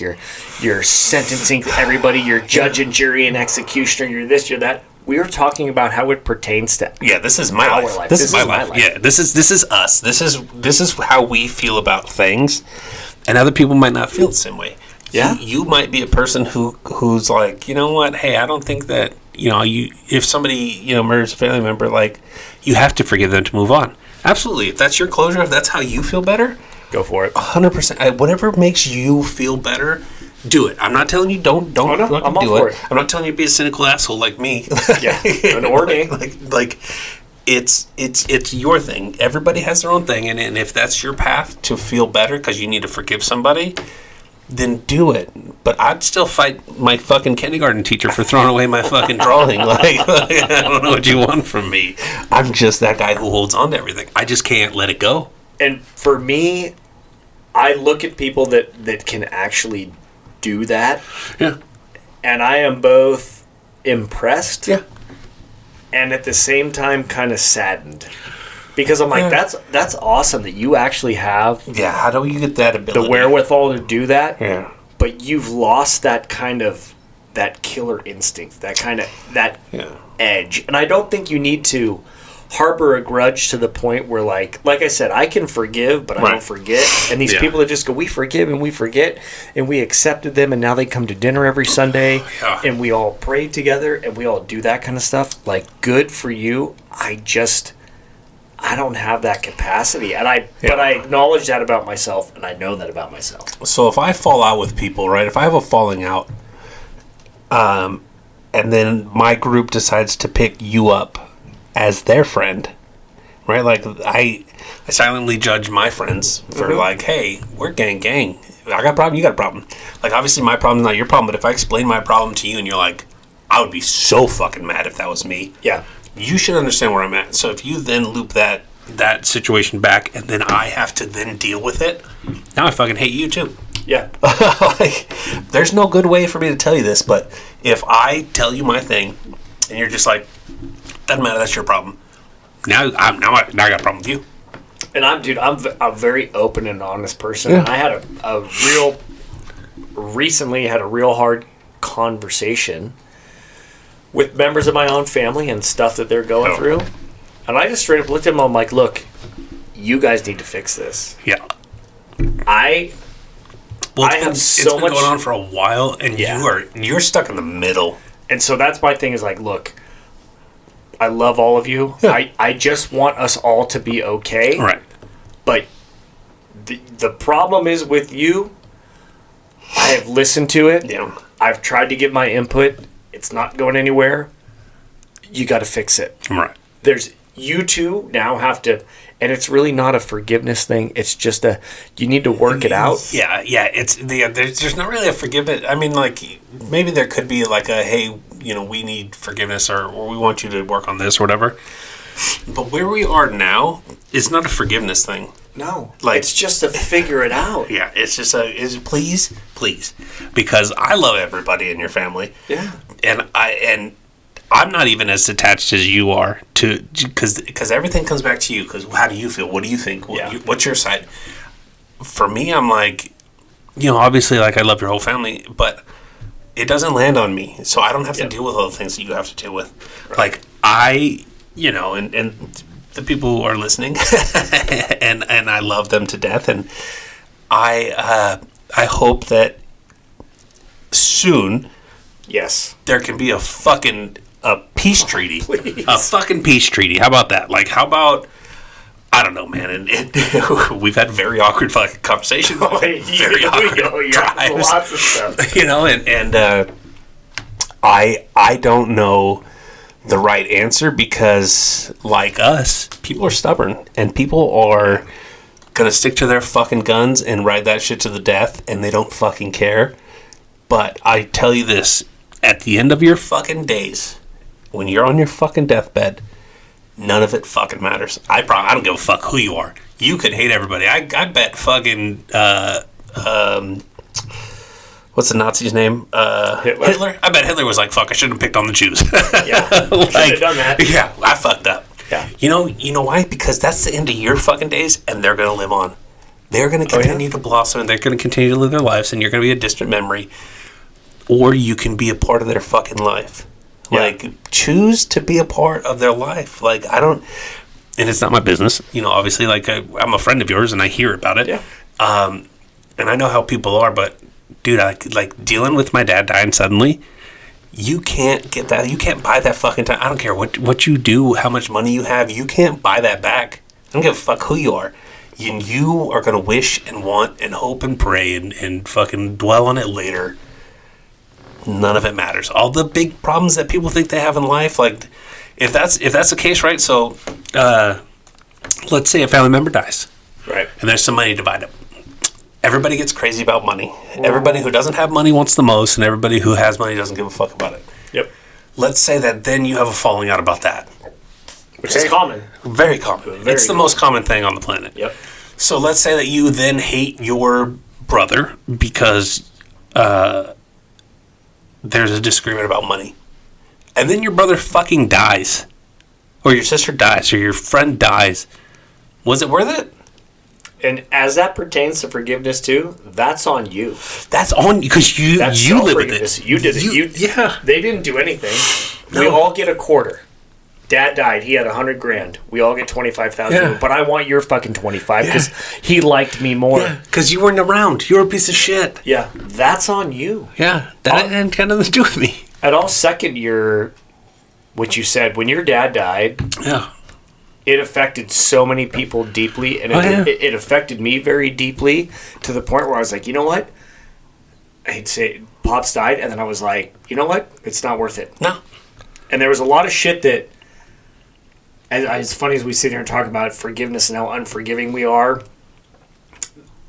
you're sentencing everybody, you're judge and jury and executioner, you're this, you're that." We are talking about how it pertains to this is my life. This is my life. Yeah, this is us. This is how we feel about things, and other people might not feel the same way. Yeah, you might be a person who's like, you know what? Hey, I don't think that if somebody murders a family member, like, you have to forgive them to move on. Absolutely, if that's your closure, if that's how you feel better, go for it. 100%. Whatever makes you feel better. Do it. I'm not telling you don't I'm all do for it. I'm not telling you to be a cynical asshole like me. Yeah, or me. like it's your thing. Everybody has their own thing, and if that's your path to feel better because you need to forgive somebody, then do it. But I'd still fight my fucking kindergarten teacher for throwing away my fucking drawing. Like I don't know what you want from me. I'm just that guy who holds on to everything. I just can't let it go. And for me, I look at people that can actually do that. Yeah. And I am both impressed. Yeah. And at the same time kind of saddened. Because I'm like, that's awesome that you actually have how do you get that ability? the wherewithal to do that. Yeah. But you've lost that kind of that killer instinct, that edge. And I don't think you need to harbor a grudge to the point where like I said, I can forgive, but I don't forget. And these people that just go, we forgive and we forget, and we accepted them, and now they come to dinner every Sunday, and we all pray together, and we all do that kind of stuff. Like, good for you. I don't have that capacity, and but I acknowledge that about myself, and I know that about myself. So if I fall out with people, right? If I have a falling out, and then my group decides to pick you up as their friend, right? Like, I silently judge my friends for like, hey, we're gang. I got a problem, you got a problem. Like, obviously my problem's not your problem, but if I explain my problem to you and you're like, I would be so fucking mad if that was me. Yeah. You should understand where I'm at. So if you then loop that situation back and then I have to then deal with it, now I fucking hate you too. Yeah. Like, there's no good way for me to tell you this, but if I tell you my thing and you're just like, doesn't matter, that's your problem. Now I got a problem with you. And I'm a very open and honest person. Yeah. And I had recently had a real hard conversation with members of my own family and stuff that they're going through. And I just straight up looked at them, I'm like, look, you guys need to fix this. Yeah. It's been going on for a while, and you're stuck in the middle. And so that's my thing is like, look, I love all of you. Yeah. I just want us all to be okay. Right. But the problem is with you, I have listened to it. Yeah. I've tried to give my input. It's not going anywhere. You got to fix it. Right. You two now have to, and it's really not a forgiveness thing. It's just you need to work it out. Yeah. There's not really a forgiveness. I mean, like, maybe there could be like a, hey, we need forgiveness or we want you to work on this or whatever. But where we are now is not a forgiveness thing. No. Like, it's just to figure it out. Yeah. It's just please. Because I love everybody in your family. Yeah. And I'm not even as attached as you are because everything comes back to you. Because how do you feel? What do you think? What's your side? For me, I'm like, obviously, like, I love your whole family, but it doesn't land on me, so I don't have to deal with all the things that you have to deal with. Right. Like, and the people who are listening, and I love them to death, and I hope that soon, there can be a peace treaty. Please. A fucking peace treaty. How about that? Like, how about, I don't know, man. And we've had very awkward fucking conversations. Very awkward drives. Lots of stuff. And I don't know the right answer because, like us, people are stubborn and people are gonna stick to their fucking guns and ride that shit to the death, and they don't fucking care. But I tell you this, at the end of your fucking days, when you're on your fucking deathbed, None of it fucking matters. I don't give a fuck who you are. You could hate everybody. I bet fucking what's the Nazi's name? Hitler. I bet Hitler was like, fuck, I shouldn't have picked on the Jews. Yeah, should have done that. Yeah, I fucked up. Yeah. You know why? Because that's the end of your fucking days, and they're gonna live on. They're gonna continue to blossom, and they're gonna continue to live their lives, and you're gonna be a distant memory. Or you can be a part of their fucking life. Yeah. Like, choose to be a part of their life. Like, I don't... And it's not my business. You know, obviously, like, I'm a friend of yours, and I hear about it. Yeah. And I know how people are, but, dude, like, dealing with my dad dying suddenly, you can't get that. You can't buy that fucking time. I don't care what you do, how much money you have. You can't buy that back. I don't give a fuck who you are. You are going to wish and want and hope and pray and fucking dwell on it later. None of it matters. All the big problems that people think they have in life, like, if that's the case, right? So, let's say a family member dies, right, and there's some money divided. Everybody gets crazy about money. Everybody who doesn't have money wants the most, and everybody who has money doesn't give a fuck about it. Yep. Let's say that then you have a falling out about that, which is common. Very common. It's the most common thing on the planet. Yep. So let's say that you then hate your brother because there's a disagreement about money. And then your brother fucking dies. Or your sister dies. Or your friend dies. Was it worth it? And as that pertains to forgiveness too, that's on you. That's on you because you live with it. You did it. Yeah. They didn't do anything. No. We all get a quarter. Dad died. He had $100,000. We all get 25,000. Yeah. But I want your fucking 25 because he liked me more. Yeah, because you weren't around. You were a piece of shit. Yeah, that's on you. Yeah, that had kind of to do with me. At all second year, what you said, when your dad died, yeah, it affected so many people deeply, and it affected me very deeply to the point where I was like, you know what? I'd say Pops died, and then I was like, you know what? It's not worth it. No. And there was a lot of shit that, as funny as we sit here and talk about forgiveness and how unforgiving we are,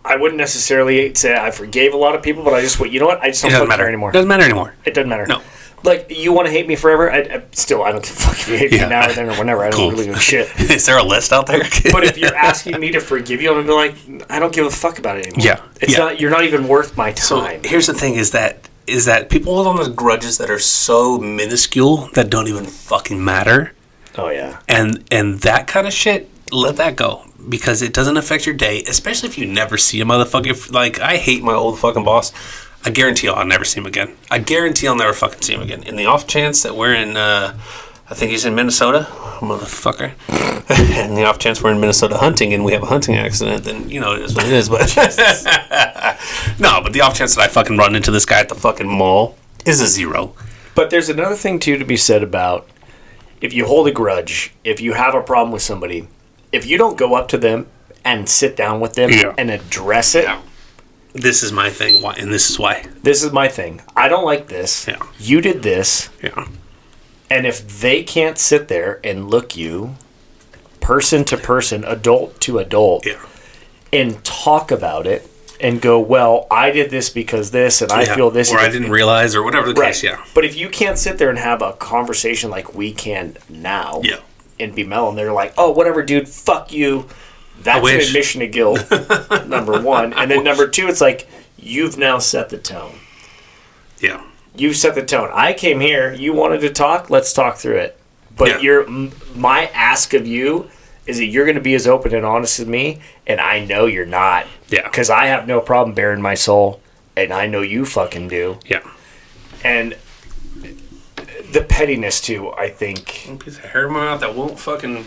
I wouldn't necessarily say I forgave a lot of people, but I just went, you know what? I just don't fucking care anymore. It doesn't matter anymore. It doesn't matter. No. Like, you want to hate me forever? I don't give a fuck if you hate me now or then or whenever. I don't really give a shit. Is there a list out there? But if you're asking me to forgive you, I'm going to be like, I don't give a fuck about it anymore. Yeah. Not. You're not even worth my time. So here's the thing is that people hold on to grudges that are so minuscule that don't even fucking matter. Oh, yeah. And that kind of shit, let that go. Because it doesn't affect your day, especially if you never see a motherfucker. Like, I hate my old fucking boss. I guarantee I'll never see him again. I guarantee I'll never fucking see him again. In the off chance that we're in, I think he's in Minnesota, motherfucker. In the off chance we're in Minnesota hunting and we have a hunting accident, then, you know, it is what it is. But no, but the off chance that I fucking run into this guy at the fucking mall is a 0. But there's another thing, too, to be said about if you hold a grudge, if you have a problem with somebody, if you don't go up to them and sit down with them and address it. Yeah. This is my thing, and this is why. This is my thing. I don't like this. Yeah. You did this. Yeah. And if they can't sit there and look you, person to person, adult to adult, and talk about it and go, well, I did this because this, and I feel this. Or I didn't realize, or whatever the case, But if you can't sit there and have a conversation like we can now and be mellow, and they're like, oh, whatever, dude, fuck you. That's an admission of guilt, number one. And then number two, it's like, you've now set the tone. Yeah. You've set the tone. I came here, you wanted to talk, let's talk through it. But my ask of you is that you're going to be as open and honest as me, and I know you're not. Yeah. Because I have no problem bearing my soul, and I know you fucking do. Yeah. And the pettiness, too, I think. One piece of hair in my mouth that won't fucking...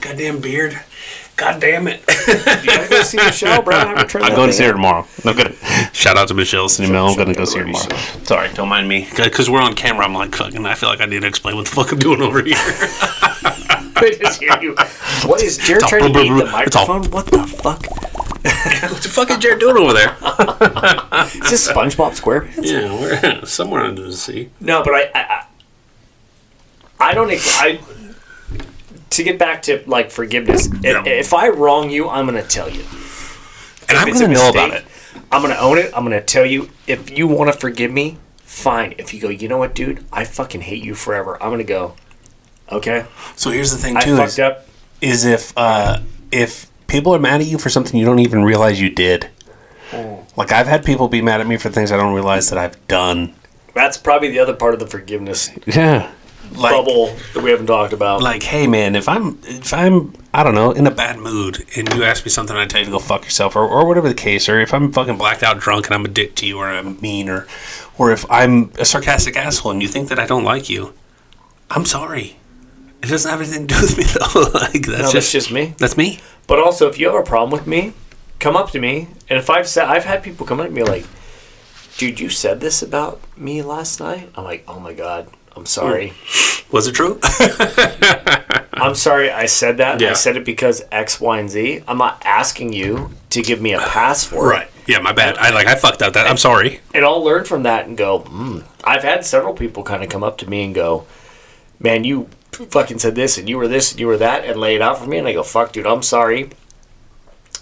Goddamn beard. God damn it. You gotta go see Michelle, bro. I'm going to see her tomorrow. No good. Shout out to Michelle Cinemel. I'm going to go see her tomorrow. Sorry, don't mind me. Because we're on camera, I'm like, fucking, I feel like I need to explain what the fuck I'm doing over here. I just hear you. What is Jared trying to eat the microphone? What the fuck? What the fuck is Jared doing over there? Is this SpongeBob SquarePants? Yeah, we're somewhere under the sea. No, but I don't... to get back to, like, forgiveness, if I wrong you, I'm going to tell you. And I'm going to know about it. I'm going to own it. I'm going to tell you. If you want to forgive me, fine. If you go, you know what, dude? I fucking hate you forever. I'm going to go, Okay. So here's the thing, I too. fucked up. Is if people are mad at you for something you don't even realize you did. Like, I've had people be mad at me for things I don't realize that I've done. That's probably the other part of the forgiveness bubble that we haven't talked about. Like, hey, man, if I'm I don't know, in a bad mood, and you ask me something, I tell you to go fuck yourself, or whatever the case, or if I'm fucking blacked out drunk and I'm a dick to you, or I'm mean, or if I'm a sarcastic asshole and you think that I don't like you, I'm sorry. It doesn't have anything to do with me, though. Like, that's just me. That's me. But also, if you have a problem with me, come up to me. And if I've had people come up to me like, dude, you said this about me last night? I'm like, oh my God, I'm sorry. Was it true? I'm sorry I said that. Yeah. I said it because X, Y, and Z. I'm not asking you to give me a pass for it. Right. Yeah, my bad. I fucked up that. I'm sorry. And I'll learn from that and go, I've had several people kind of come up to me and go, man, you fucking said this and you were this and you were that, and lay it out for me. And I go, fuck, dude, I'm sorry.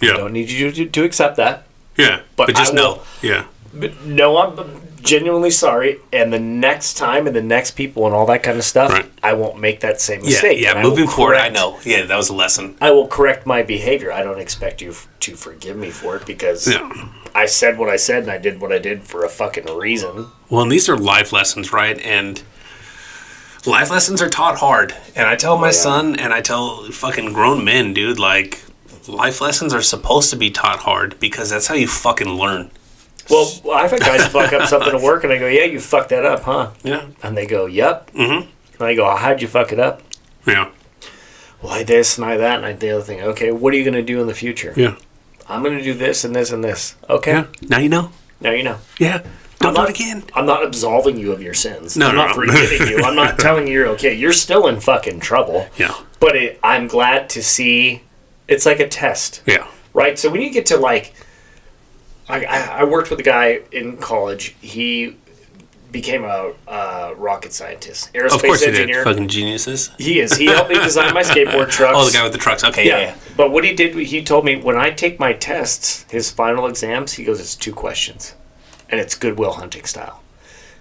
Yeah. I don't need you to accept that. Yeah. But just know. Yeah. But no, I'm genuinely sorry. And the next time and the next people and all that kind of stuff, right. I won't make that same mistake. Yeah, moving forward, I know. Yeah, that was a lesson. I will correct my behavior. I don't expect you to forgive me for it because I said what I said and I did what I did for a fucking reason. Well, and these are life lessons, right? And life lessons are taught hard. And I tell my son and I tell fucking grown men, dude, like, life lessons are supposed to be taught hard because that's how you fucking learn. Well, I've had guys fuck up something at work, and I go, yeah, you fucked that up, huh? Yeah. And they go, yep. Mm-hmm. And I go, how'd you fuck it up? Yeah. Well, I this and I that and I the other thing. Okay, what are you going to do in the future? Yeah. I'm going to do this and this and this. Okay. Yeah. Now you know. Now you know. Yeah. Don't do it again. I'm not absolving you of your sins. No, I'm not forgiving you. I'm not telling you you're okay. You're still in fucking trouble. Yeah. But I'm glad to see it's like a test. Yeah. Right? So when you get to like, I worked with a guy in college. He became a rocket scientist, aerospace of course engineer. He did. Fucking geniuses. He is. He helped me design my skateboard trucks. Oh, the guy with the trucks. Okay, yeah. But what he did, he told me when I take my tests, his final exams, he goes, it's 2 questions. And it's Goodwill Hunting style.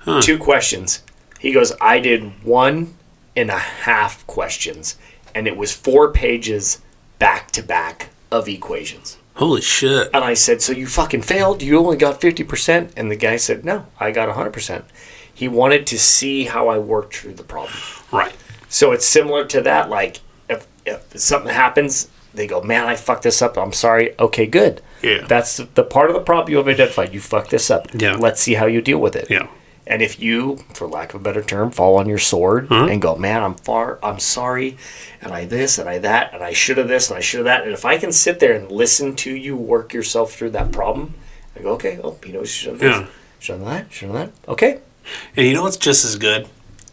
2 questions. He goes, I did 1.5 questions. And it was 4 pages back to back of equations. Holy shit. And I said, so you fucking failed? You only got 50%? And the guy said, no, I got 100%. He wanted to see how I worked through the problem. Right. So it's similar to that. Like, if something happens, they go, man, I fucked this up. I'm sorry. Okay, good. Yeah. That's the part of the problem you have identified. You fucked this up. Yeah. Let's see how you deal with it. Yeah. And if you, for lack of a better term, fall on your sword and go, man, I'm sorry, and I this, and I that, and I should have this, and I should have that. And if I can sit there and listen to you work yourself through that problem, I go, okay, you know, you should have this, should have that, should have that. Okay. And you know what's just as good?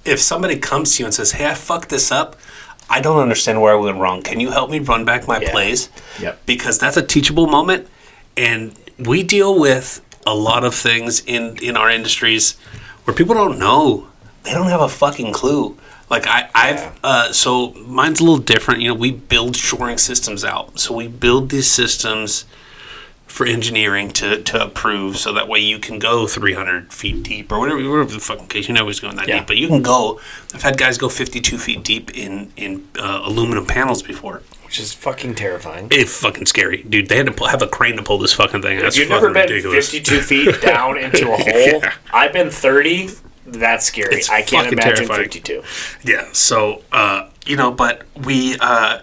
If somebody comes to you and says, hey, I fucked this up, I don't understand where I went wrong. Can you help me run back my plays? Yep. Because that's a teachable moment. And we deal with a lot of things in our industries where people don't know. They don't have a fucking clue. Like so mine's a little different. You know, we build shoring systems out. So we build these systems for engineering to approve, so that way you can go 300 feet deep or whatever the fucking case. You know who's going that deep, but you can go. I've had guys go 52 feet deep in aluminum panels before. Which is fucking terrifying. It's fucking scary. Dude, they had to have a crane to pull this fucking thing. That's You've fucking never been ridiculous. 52 feet down into a hole? Yeah. I've been 30. That's scary. I can't imagine terrifying. 52. Yeah, so, you know, but we,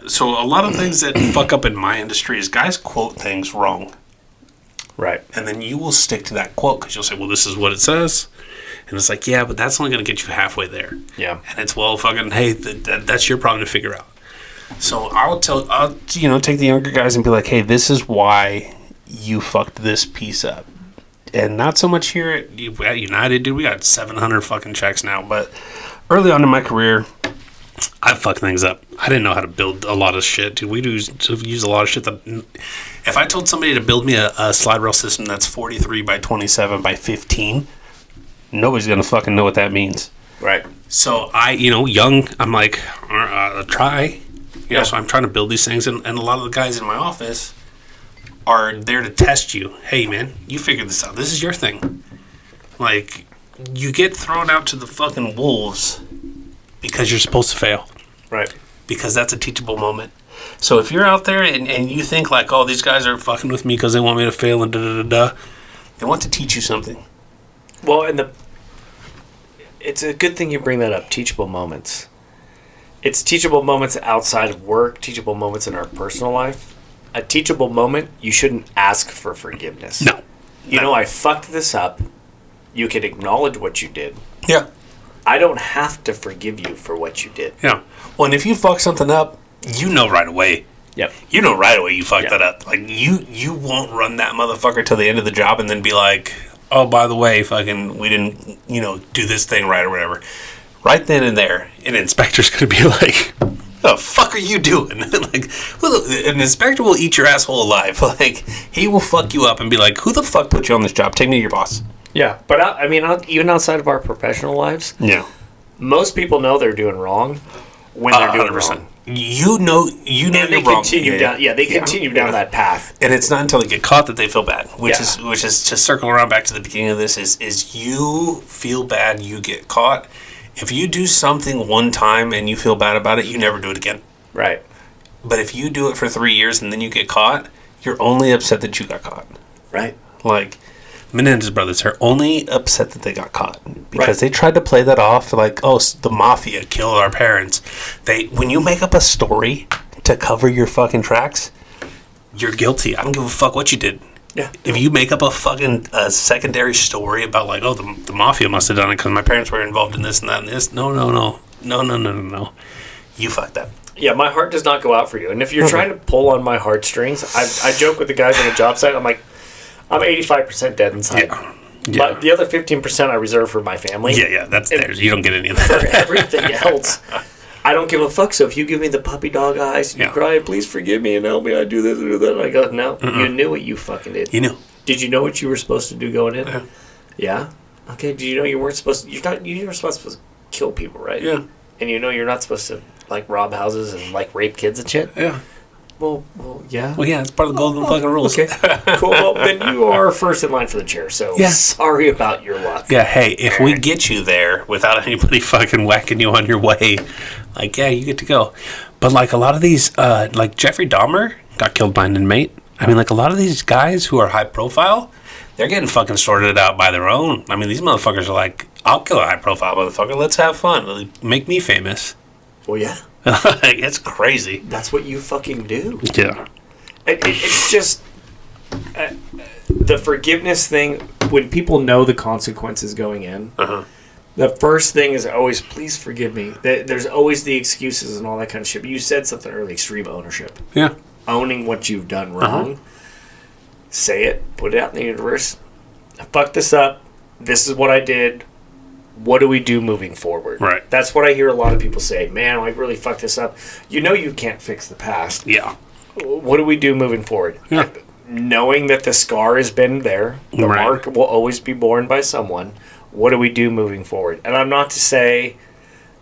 so a lot of things that fuck up in my industry is guys quote things wrong. Right. And then you will stick to that quote because you'll say, well, this is what it says. And it's like, yeah, but that's only going to get you halfway there. Yeah. And it's, well, fucking, hey, that's your problem to figure out. So I'll take the younger guys and be like, hey, this is why you fucked this piece up. And not so much here at United, dude. We got 700 fucking checks now. But early on in my career, I fucked things up. I didn't know how to build a lot of shit, dude. We use a lot of shit that... If I told somebody to build me a slide rail system that's 43 by 27 by 15, nobody's going to fucking know what that means. Right. So young, I'm like, try... You know, so I'm trying to build these things, and a lot of the guys in my office are there to test you. Hey, man, you figured this out. This is your thing. Like, you get thrown out to the fucking wolves because you're supposed to fail. Right. Because that's a teachable moment. So if you're out there and you think like, oh, these guys are fucking with me because they want me to fail and da-da-da-da, they want to teach you something. Well, and it's a good thing you bring that up, teachable moments. It's teachable moments outside of work, teachable moments in our personal life. A teachable moment, you shouldn't ask for forgiveness. No. You know, I fucked this up. You can acknowledge what you did. Yeah. I don't have to forgive you for what you did. Yeah. Well, and if you fuck something up, you know right away. Yep. You know right away you fucked that up. Like, you won't run that motherfucker till the end of the job and then be like, oh, by the way, fucking, we didn't, do this thing right or whatever. Right then and there, an inspector's going to be like, the fuck are you doing? Like, an inspector will eat your asshole alive. Like, he will fuck you up and be like, who the fuck put you on this job? Take me to your boss. Yeah, but I mean, even outside of our professional lives, most people know they're doing wrong when they're doing 100%. Wrong. You know you're wrong. Continue down, they continue down that path. And it's not until they get caught that they feel bad. Which is to circle around back to the beginning of this is you feel bad, you get caught. If you do something one time and you feel bad about it, you never do it again. Right. But if you do it for 3 years and then you get caught, you're only upset that you got caught. Right. Like, Menendez brothers are only upset that they got caught because they tried to play that off like, oh, the mafia killed our parents. When you make up a story to cover your fucking tracks, you're guilty. I don't give a fuck what you did. Yeah. If you make up a fucking secondary story about like, oh, the mafia must have done it because my parents were involved in this and that and this. No. You fucked up. Yeah, my heart does not go out for you. And if you're trying to pull on my heartstrings, I joke with the guys on the job site. I'm like, I'm 85% dead inside. Yeah. But the other 15% I reserve for my family. Yeah, that's theirs. You don't get any of that. For everything else, I don't give a fuck. So if you give me the puppy dog eyes and you cry, please forgive me and help me, I do this and do that. And I go, no, you knew what you fucking did. You knew. Did you know what you were supposed to do going in? Yeah. Okay, did you know you weren't supposed to, you were supposed to kill people, right? Yeah. And you know you're not supposed to, like, rob houses and, like, rape kids and shit? Yeah. Well, yeah. Well, yeah, it's part of the golden fucking rules. Okay, cool. Well, then you are first in line for the chair, so sorry about your luck. Yeah, hey, if we get you there without anybody fucking whacking you on your way, like, yeah, you get to go. But, like, a lot of these, like, Jeffrey Dahmer got killed by an inmate. I mean, like, a lot of these guys who are high profile, they're getting fucking sorted out by their own. I mean, these motherfuckers are like, I'll kill a high profile motherfucker. Let's have fun. Make me famous. Well, yeah. It's crazy. That's what you fucking do. Yeah. It's just the forgiveness thing. When people know the consequences going in, the first thing is always, please forgive me. There's always the excuses and all that kind of shit. But you said something early, extreme ownership. Yeah. Owning what you've done wrong. Say it. Put it out in the universe. I fucked this up. This is what I did. What do we do moving forward? Right. That's what I hear a lot of people say. Man, I really fucked this up. You know you can't fix the past. Yeah. What do we do moving forward? Yeah. Knowing that the scar has been there, the mark will always be borne by someone. What do we do moving forward? And I'm not to say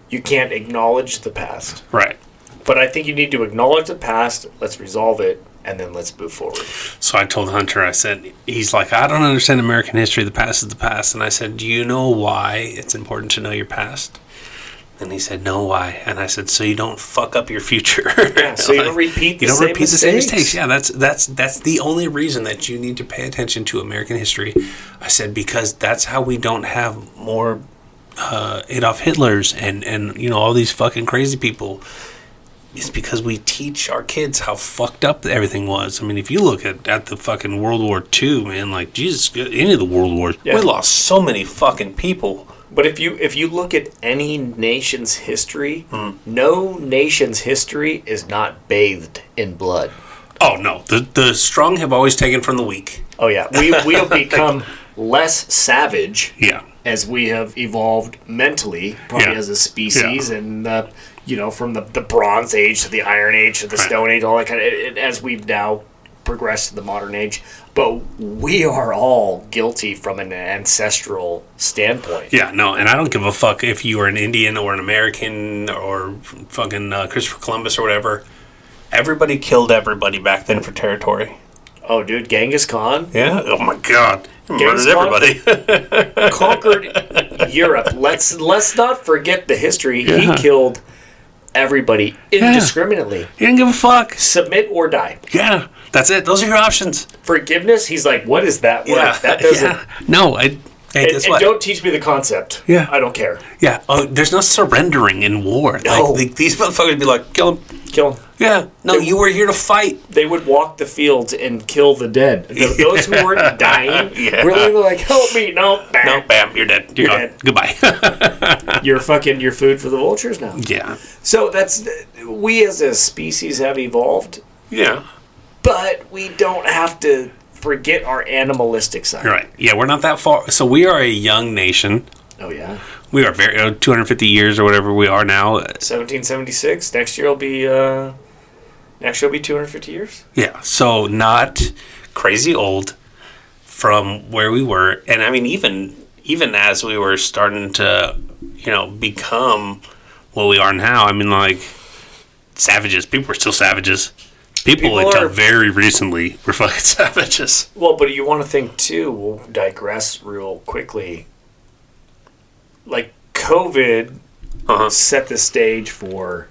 you can't acknowledge the past. Right. But I think you need to acknowledge the past, let's resolve it, and then let's move forward. So I told Hunter, I said, he's like, I don't understand American history. The past is the past. And I said, do you know why it's important to know your past? And he said, no, why? And I said, so you don't fuck up your future. Yeah, so you don't repeat the same mistakes. Yeah, that's the only reason that you need to pay attention to American history. I said, because that's how we don't have more Adolf Hitlers and all these fucking crazy people. It's because we teach our kids how fucked up everything was. I mean, if you look at the fucking World War II, man, like, Jesus, any of the World Wars, we lost so many fucking people. But if you look at any nation's history, no nation's history is not bathed in blood. Oh, no. The strong have always taken from the weak. Oh, yeah. We have become less savage as we have evolved mentally, probably as a species, and from the Bronze Age to the Iron Age to the Stone Age, all that kind of, as we've now progressed to the modern age. But we are all guilty from an ancestral standpoint. Yeah, no, and I don't give a fuck if you are an Indian or an American or fucking Christopher Columbus or whatever. Everybody killed everybody back then for territory. Oh, dude, Genghis Khan? Yeah? Oh, my God. Murdered everybody. Conquered Europe. Let's not forget the history. Yeah. He killed everybody indiscriminately. He didn't give a fuck. Submit or die. Yeah, that's it. Those are your options. Forgiveness, he's like, what is that word? Yeah. That doesn't... Yeah. No, guess what? Don't teach me the concept. Yeah. I don't care. Yeah. Oh, there's no surrendering in war. No. Like, these motherfuckers would be like, kill him. Kill him. Yeah. No, you were here to fight. They would walk the fields and kill the dead. Those who weren't dying were literally like, help me. No, bam. No, bam, you're dead. You're gone. dead. Goodbye. You're food for the vultures now. Yeah. So we as a species have evolved. Yeah. But we don't have to forget our animalistic side. Right. Yeah, we're not that far. So we are a young nation. Oh, yeah. We are very 250 years or whatever we are now. 1776. Next year will be 250 years. Yeah. So not crazy old from where we were. And I mean, even as we were starting to, become what we are now, I mean, like, savages. People were still savages. People until very recently were fucking savages. Well, but you want to think, too, we'll digress real quickly. Like, COVID set the stage for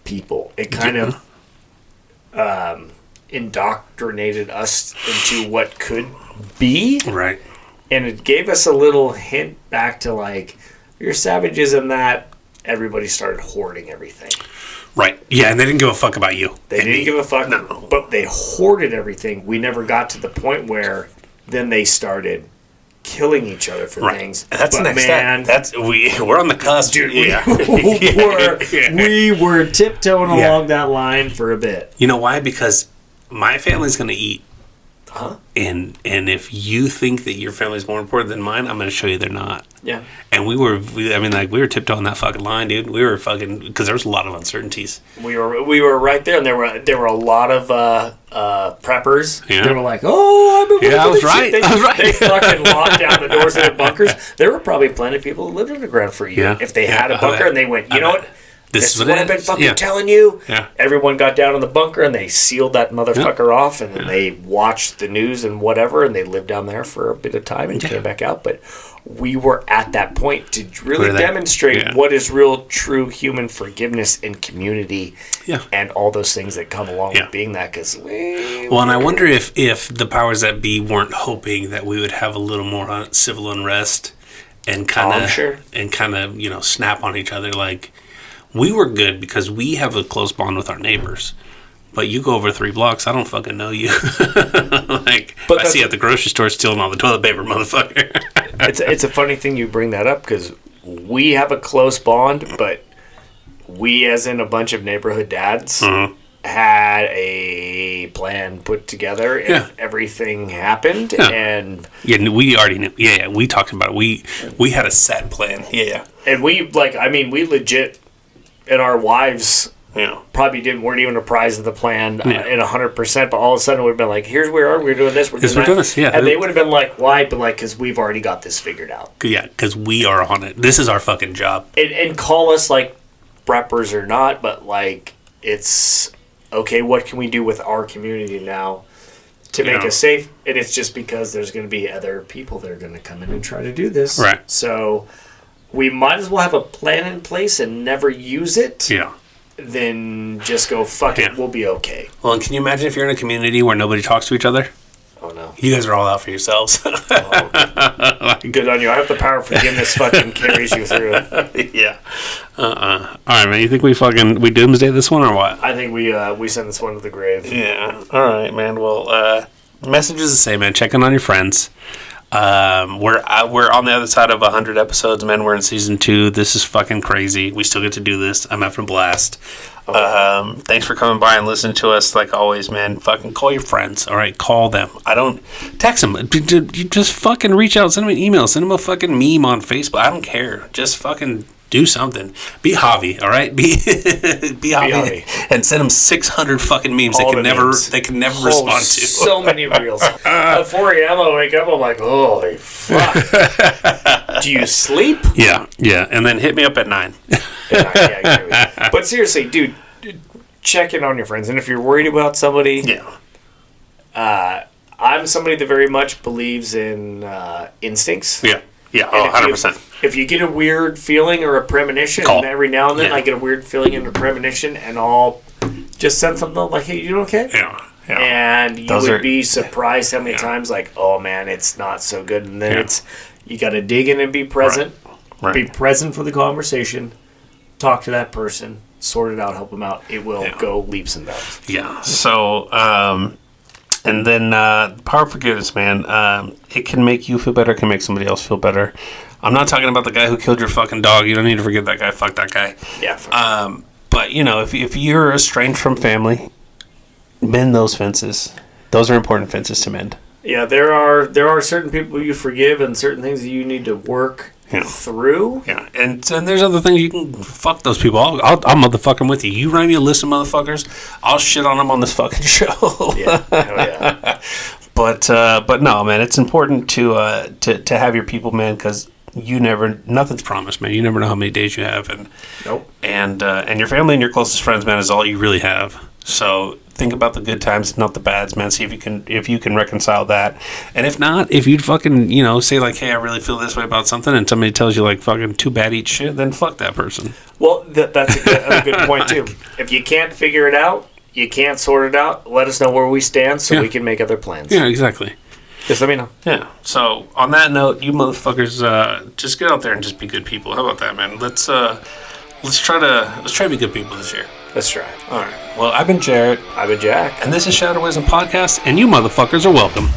people. It kind of indoctrinated us into what could be. Right. And it gave us a little hint back to, like, you're savages in that everybody started hoarding everything. Right. Yeah, and they didn't give a fuck about you. They didn't give a fuck. No. But they hoarded everything. We never got to the point where then they started killing each other for things. And that's the next step. We're on the cusp. Dude, yeah. we were tiptoeing along that line for a bit. You know why? Because my family's going to eat. Huh? And if you think that your family's more important than mine, I'm going to show you they're not. Yeah. And we were tiptoeing that fucking line, dude. We were fucking, because there was a lot of uncertainties. We were right there, and there were a lot of preppers. Yeah. They were like, "Oh, I've been." Yeah, I was right. They fucking locked down the doors of their bunkers. There were probably plenty of people who lived underground for a year. Yeah. If they had a bunker, and they went, you know what? This is what I've been fucking telling you. Yeah. Everyone got down in the bunker and they sealed that motherfucker off, and then they watched the news and whatever, and they lived down there for a bit of time and came back out. But we were at that point to really demonstrate what is real, true human forgiveness and community, and all those things that come along with being that. And I wonder if the powers that be weren't hoping that we would have a little more civil unrest and kind of snap on each other. Like, we were good because we have a close bond with our neighbors. But you go over 3 blocks, I don't fucking know you. Like, I see you at the grocery store stealing all the toilet paper, motherfucker. It's a funny thing you bring that up because we have a close bond, but we, as in a bunch of neighborhood dads, had a plan put together if everything happened. And we already knew. Yeah, we talked about it. We had a set plan. Yeah. And we legit, and our wives probably weren't even apprised of the plan in 100%, but all of a sudden we've been like, here's where we are, we're doing this, we're doing this. Yeah. And they would have been like, why? But like, because we've already got this figured out. Yeah, because we are on it. This is our fucking job. And call us like preppers or not, but like, it's okay, what can we do with our community now to make us safe? And it's just because there's going to be other people that are going to come in and try to do this. Right. So we might as well have a plan in place and never use it. Yeah. Then just go, fuck it, we'll be okay. Well, and can you imagine if you're in a community where nobody talks to each other? Oh, no. You guys are all out for yourselves. Good on you. I hope the power of forgiveness fucking carries you through it. Yeah. All right, man. You think we doomsday this one or what? I think we send this one to the grave. Yeah. All right, man. Well, message is the same, man. Check in on your friends. We're on the other side of 100 episodes, man. We're in season 2. This is fucking crazy. We still get to do this. I'm having a blast. Thanks for coming by and listening to us. Like always, man, fucking call your friends. All right, call them. I don't text them. You just fucking reach out, send them an email, send them a fucking meme on Facebook. I don't care. Just fucking do something. Be Javi, all right? Be Javi, and send them 600 fucking memes. They can never respond to. So many reels. At 4 a.m. I wake up, I'm like, holy fuck. Do you sleep? Yeah. And then hit me up at 9. Yeah, but seriously, dude, check in on your friends. And if you're worried about somebody, I'm somebody that very much believes in instincts. Yeah. Yeah, And 100%. If you get a weird feeling or a premonition, Call. every now and then Yeah. I get a weird feeling and a premonition, and I'll just send something like, "Hey, you doing okay?" Yeah. Yeah. And you Those would are- be surprised how many Yeah. times, like, "Oh man, it's not so good," and then Yeah. you got to dig in and be present, Right. be present for the conversation, talk to that person, sort it out, help them out. It will go leaps and bounds. Yeah. So, and then power of forgiveness, man. It can make you feel better. It can make somebody else feel better. I'm not talking about the guy who killed your fucking dog. You don't need to forgive that guy. Fuck that guy. Yeah. But if you're estranged from family, mend those fences. Those are important fences to mend. Yeah, there are certain people you forgive and certain things that you need to work through. Yeah, and there's other things you can fuck those people. I'll motherfucking with you. You write me a list of motherfuckers, I'll shit on them on this fucking show. Yeah, hell yeah. But no, man, it's important to have your people, man, because nothing's promised, man. You never know how many days you have, and Nope. and your family and your closest friends, man, is all you really have. So think about the good times, not the bads, man. See if you can reconcile that. And if not, if you'd fucking, say like, hey, I really feel this way about something, and somebody tells you like fucking too bad, eat shit, then fuck that person. Well, that's a good point too. If you can't figure it out, you can't sort it out, let us know where we stand so we can make other plans. Yeah, exactly. Just let me know. Yeah. So on that note, you motherfuckers, just get out there and just be good people. How about that, man? Let's try to be good people this year. Let's try. All right. Well, I've been Jarrett. I've been Jack. And this is Shadow Wisdom Podcast, and you motherfuckers are welcome.